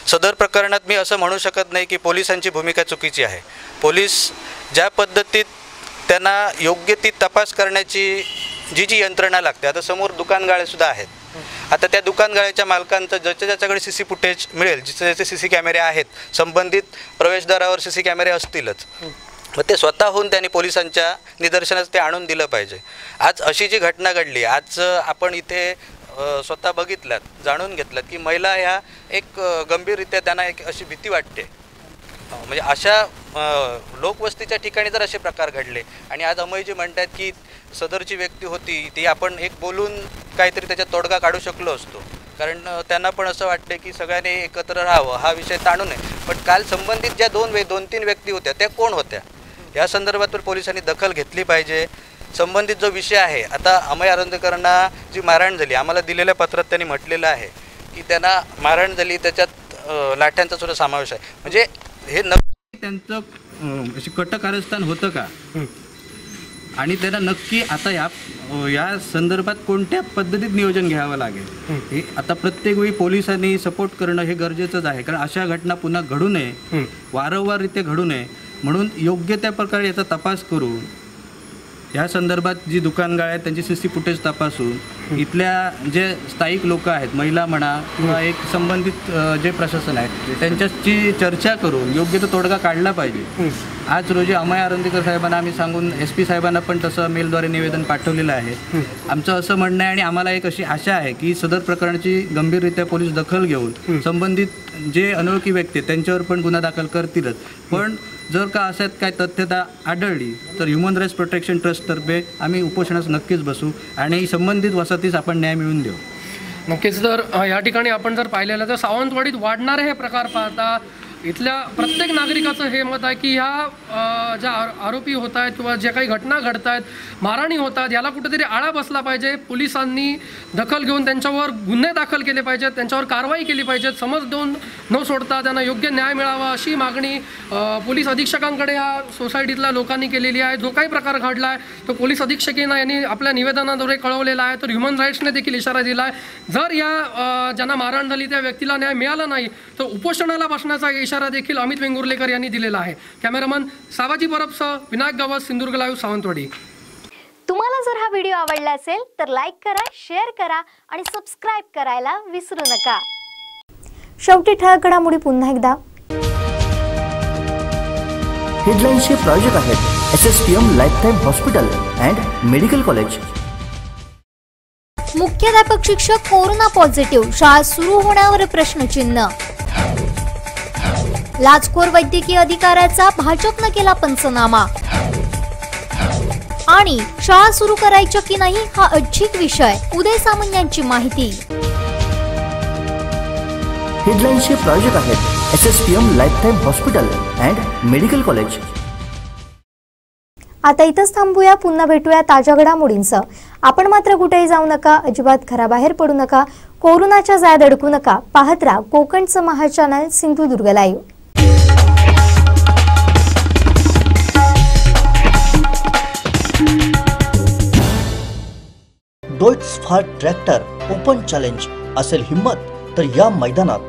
सदर प्रकरणात मी असं म्हणू शकत नाही की पोलिसांची भूमिका चुकीची आहे. पोलीस ज्या पद्धतीत त्यांना योग्य ती तपास करण्याची जी यंत्रणा लागते, आता समोर दुकानगाळेसुद्धा आहेत, आता त्या दुकानगाळ्याच्या मालकांचं ज्याच्याकडे CC फुटेज मिळेल, जिथे CC कॅमेरे आहेत, संबंधित प्रवेशद्वारावर CC कॅमेरे असतीलच, मग ते स्वतःहून त्यांनी पोलिसांच्या निदर्शनास ते आणून दिलं पाहिजे. आज अशी जी घटना घडली, आज आपण इथे स्वतः बघितल्यात, जाणून घेतल्यात की महिला ह्या एक गंभीररित्या त्यांना एक अशी भीती वाटते. म्हणजे अशा लोकवस्तीच्या ठिकाणी जर असे प्रकार घडले आणि आज अमयजी म्हणतात की सदरची व्यक्ती होती ती आपण एक बोलून काहीतरी त्याच्यात तोडगा काढू शकलो असतो, कारण त्यांना पण असं वाटते की सगळ्यांनी एकत्र राहावं, हा विषय ताणू नये. पण काल संबंधित ज्या 2-3 व्यक्ती होत्या त्या कोण होत्या या संदर्भात पोलिसांनी दखल घेतली पाहिजे. संबंधित जो विषय आहे, आता अमय आरोंदेकरांना जी मारहाण झाली, आम्हाला दिलेल्या पत्रात त्यांनी म्हटलेलं आहे की त्यांना मारहाण झाली, त्याच्यात लाठ्यांचा सुद्धा समावेश आहे. म्हणजे हे नक्की त्यांचं अशी कट कारस्थान होतं का आणि त्यांना नक्की आता या संदर्भात कोणत्या पद्धतीत नियोजन घ्यावं लागेल हे आता प्रत्येक वेळी पोलिसांनी सपोर्ट करणं हे गरजेचंच आहे. कारण अशा घटना पुन्हा घडू नये, वारंवाररित्या घडू नये म्हणून योग्य त्या प्रकारे याचा तपास करून या संदर्भात जी दुकानगाळ आहेत त्यांची CC फुटेज तपासून इथल्या जे स्थायिक लोक आहेत, महिला म्हणा किंवा एक संबंधित जे प्रशासन आहे त्यांच्याशी चर्चा करून योग्य तो तोडगा काढला पाहिजे. आज रोजी अमय आरोंदेकर साहेबांना आम्ही सांगून SP साहेबांना पण तसं मेलद्वारे निवेदन पाठवलेलं आहे. आमचं असं म्हणणं आहे आणि आम्हाला एक अशी आशा आहे की सदर प्रकरणाची गंभीररित्या पोलीस दखल घेऊन संबंधित जे अनोळखी व्यक्ती त्यांच्यावर पण गुन्हा दाखल करतीलच. पण जर का अशात काय तथ्यता आढळली तर ह्युमन राईट्स प्रोटेक्शन ट्रस्टतर्फे आम्ही उपोषणास नक्कीच बसू आणि संबंधित वसाहतीस आपण न्याय मिळवून देऊ. नक्कीच. तर या ठिकाणी आपण जर पाहिलेलं तर सावंतवाडीत वाढणारे हे प्रकार पाहता इथल्या प्रत्येक नागरिकाचं हे मत आहे की ह्या ज्या आरोपी होत आहेत किंवा ज्या काही घटना घडत आहेत, मारहाणी होतात, याला कुठेतरी आळा बसला पाहिजे. पोलिसांनी दखल घेऊन त्यांच्यावर गुन्हे दाखल केले पाहिजेत, त्यांच्यावर कारवाई केली पाहिजे. समज देऊन न सोडता त्यांना योग्य न्याय मिळावा अशी मागणी पोलीस अधीक्षकांकडे या सोसायटीतल्या लोकांनी केलेली आहे. जो काही प्रकार घडला आहे तो पोलीस अधीक्षकांना यांनी आपल्या निवेदनाद्वारे कळवलेला आहे. तर ह्युमन राईट्सने देखील इशारा दिला आहे, जर या ज्यांना मारहाण झाली त्या व्यक्तीला न्याय मिळाला नाही तर उपोषणाला बसण्याचा इशारा देखील अमित वेंगुर्लेकर यांनी दिलेला आहे. Cameraman Savaji परबसह Vinayak Gawas, Sindhudurg live, Sawantwadi. तुम्हाला जर हा व्हिडिओ आवडला असेल तर लाईक करा, शेअर करा आणि सबस्क्राईब करायला विसरू नका. शेवटी ठळक घडामोडी पुन्हा एकदा. हेडलाईन्सचे प्रायोजक आहेत SSPM lifetime hospital and medical college. मुख्याध्यापक शिक्षक कोरोना पॉझिटिव्ह, शाळा सुरू होण्यावर प्रश्नचिन्ह. लाचखोर वैद्यकीय अधिकाऱ्याचा भाजपनं केला पंचनामा. आणि शाळा सुरू करायच्या की नाही हा ऐच्छिक विषय, उदय सामंत यांची माहिती. हेडलाईन्सचे प्रायोजक आहेत SSPM lifetime hospital and medical college. आता इथंच थांबूया, पुन्हा भेटूया ताज्या घडामोडींसह. आपण मात्र कुठेही जाऊ नका, अजिबात घराबाहेर पडू नका, कोरोनाच्या जाळ्यात अडकू नका. पाहत राहा कोकणचं महा चॅनल सिंधुदुर्ग लाईव्ह. डॉइट्स फार ट्रॅक्टर ओपन चॅलेंज असेल हिम्मत तर या मैदानात.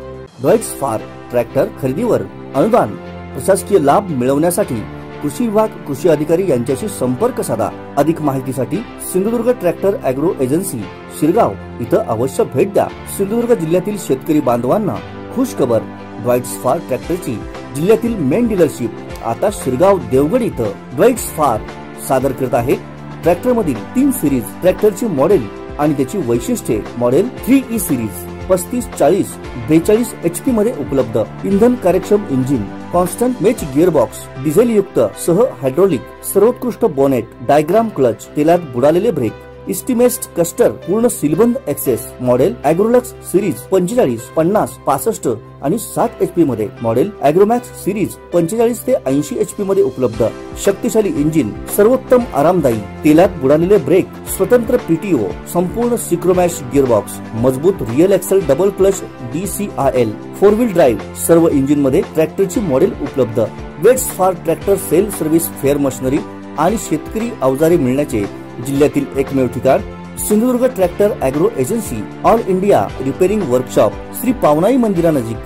डॉइट्स फार ट्रॅक्टर खरेदीवर अनुदान, प्रशासकीय लाभ मिळवण्यासाठी कृषी विभाग, कृषी अधिकारी यांच्याशी संपर्क साधा. अधिक माहितीसाठी Sindhudurg tractor agro agency Shirgaon इथं अवश्य भेट द्या. सिंधुदुर्ग जिल्ह्यातील शेतकरी बांधवांना खुश खबर, डॉइट्स फार ट्रॅक्टरची जिल्ह्यातील मेन डीलरशिप आता शिरगाव देवगड इथं डॉइट्स फार सादर करत आहे. ट्रॅक्टर मधील 3 सिरीज ट्रॅक्टरची मॉडेल आणि त्याची वैशिष्ट्ये. मॉडेल 3E सिरीज 35, 40, 42 HP मध्ये उपलब्ध. इंधन कार्यक्षम engine, constant match gearbox, diesel युक्त सह हायड्रोलिक, सर्वोत्कृष्ट बोनेट, डायग्राम क्लच, तेलात बुडालेले ब्रेक, इस्टिमेस्ट कस्टर, पूर्ण सीलबंद एक्सेस. मॉडेल ॲग्रोलक्स सिरीज 45, 50, 65 आणि 60 HP मध्ये. मॉडेल ॲग्रोमॅक्स सिरीज 45 ते 80 HP मध्ये उपलब्ध. शक्तिशाली इंजिन, सर्वोत्तम आरामदायी, तेलात बुडालेले ब्रेक, स्वतंत्र PTO, संपूर्ण सिक्रोमॅश गिअरबॉक्स, मजबूत rear axle double clutch DCIL, 4 wheel drive. सर्व इंजिन मध्ये ट्रॅक्टरची मॉडेल उपलब्ध. वेट्स for tractor sale service, fair machinery आणि शेतकरी अवजारे मिळण्याचे जिल्ह्यातील एकमेव ठिकाण Sindhudurg tractor agro agency. All India repairing workshop, Shri Pavanai मंदिरानजीक,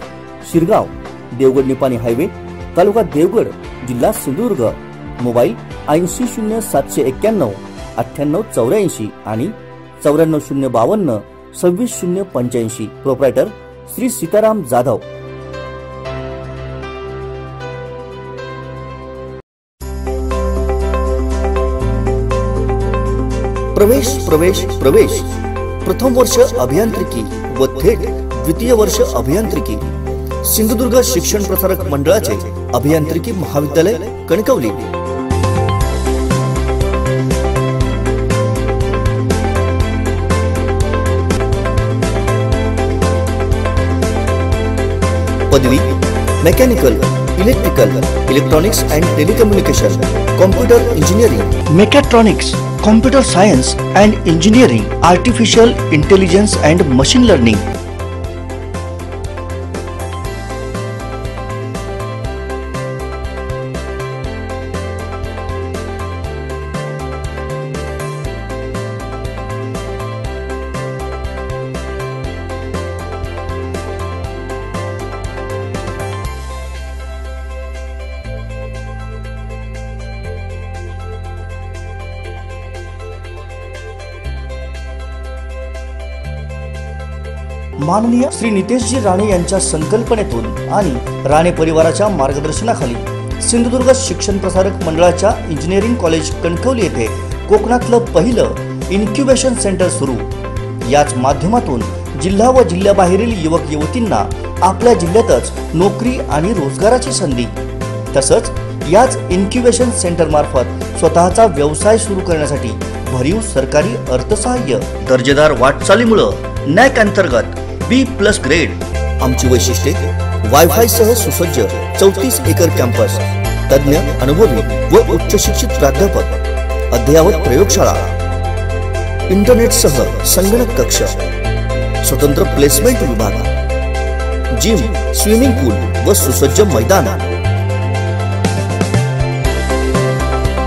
शिरगाव, देवगड निपाणी हायवे, तालुका देवगड, जिल्हा सिंधुदुर्ग. मोबाईल 80 0791 9884 आणि 94 052 26 085. प्रोप्रायटर श्री सीताराम जाधव. प्रवेश प्रवेश प्रवेश प्रथम वर्ष अभियांत्रिकी व थेट द्वितीय वर्ष अभियांत्रिकी. सिंधुदुर्ग शिक्षण प्रसारक मंडळाचे अभियांत्रिकी महाविद्यालय कणकवली. पदवी mechanical, electrical, electronics and telecommunication, computer engineering, mechatronics, Computer Science and Engineering, Artificial Intelligence and Machine Learning. माननीय श्री नितेशजी राणे यांच्या संकल्पनेतून आणि राणे परिवाराच्या मार्गदर्शनाखाली सिंधुदुर्ग शिक्षण प्रसारक मंडळाच्या इंजिनिअरिंग कॉलेज कणकवली येथे कोकणातलं पहिलं इन्क्युबेशन सेंटर सुरू. याच माध्यमातून जिल्हा व जिल्ह्याबाहेरील युवक युवतींना आपल्या जिल्ह्यातच नोकरी आणि रोजगाराची संधी, तसंच याच इन्क्युबेशन सेंटर मार्फत स्वतःचा व्यवसाय सुरू करण्यासाठी भरीव सरकारी अर्थसहाय्य. दर्जेदार वाटचालीमुळे नॅक अंतर्गत B+ ग्रेड. आमची वैशिष्ट्ये वायफाय सह सुसज्ज 34 एकर कॅम्पस, तज्ञ अनुभवी व उच्च शिक्षित प्राध्यापक, अद्ययावत प्रयोगशाळा, इंटरनेट सह संगणक कक्ष, स्वतंत्र प्लेसमेंट विभाग, जिम, स्विमिंग पूल व सुसज्ज मैदान.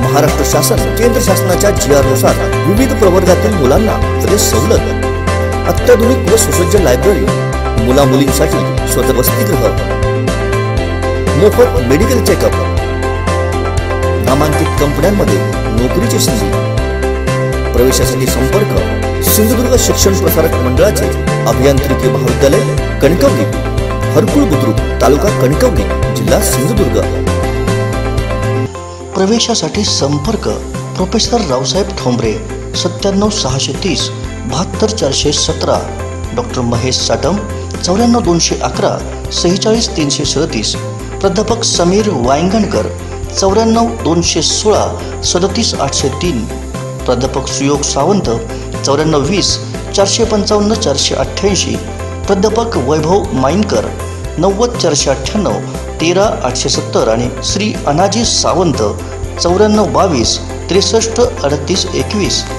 महाराष्ट्र शासन केंद्र शासनाच्या GR नुसार विविध प्रवर्गातील मुलांना विशेष सवलत. अत्याधुनिक व सुसज्ज लायब्ररी, मुला मुलींसाठी स्वतः वसतिगृह, मोफत मेडिकल चेकअप, नामांकित कंपन्यांमध्ये नोकरीची संधी. प्रवेशासाठी संपर्क सिंधुदुर्ग शिक्षण प्रसारक मंडळाचे अभियांत्रिकी महाविद्यालय कणकवली, हरकुळ बुद्रुक, तालुका कणकवली, जिल्हा सिंधुदुर्ग. प्रवेशासाठी संपर्क प्रोफेसर रावसाहेब ठोंबरे 97 630 72 417. डॉक्टर महेश साटम 94 211 46 337. प्राध्यापक समीर वायंगणकर 94 216 37 803. प्राध्यापक सुयोग सावंत 94 20 455 488. प्राध्यापक वैभव माईनकर 90 498 13 870 आणि श्री अनाजी सावंत 9422 63 38 21.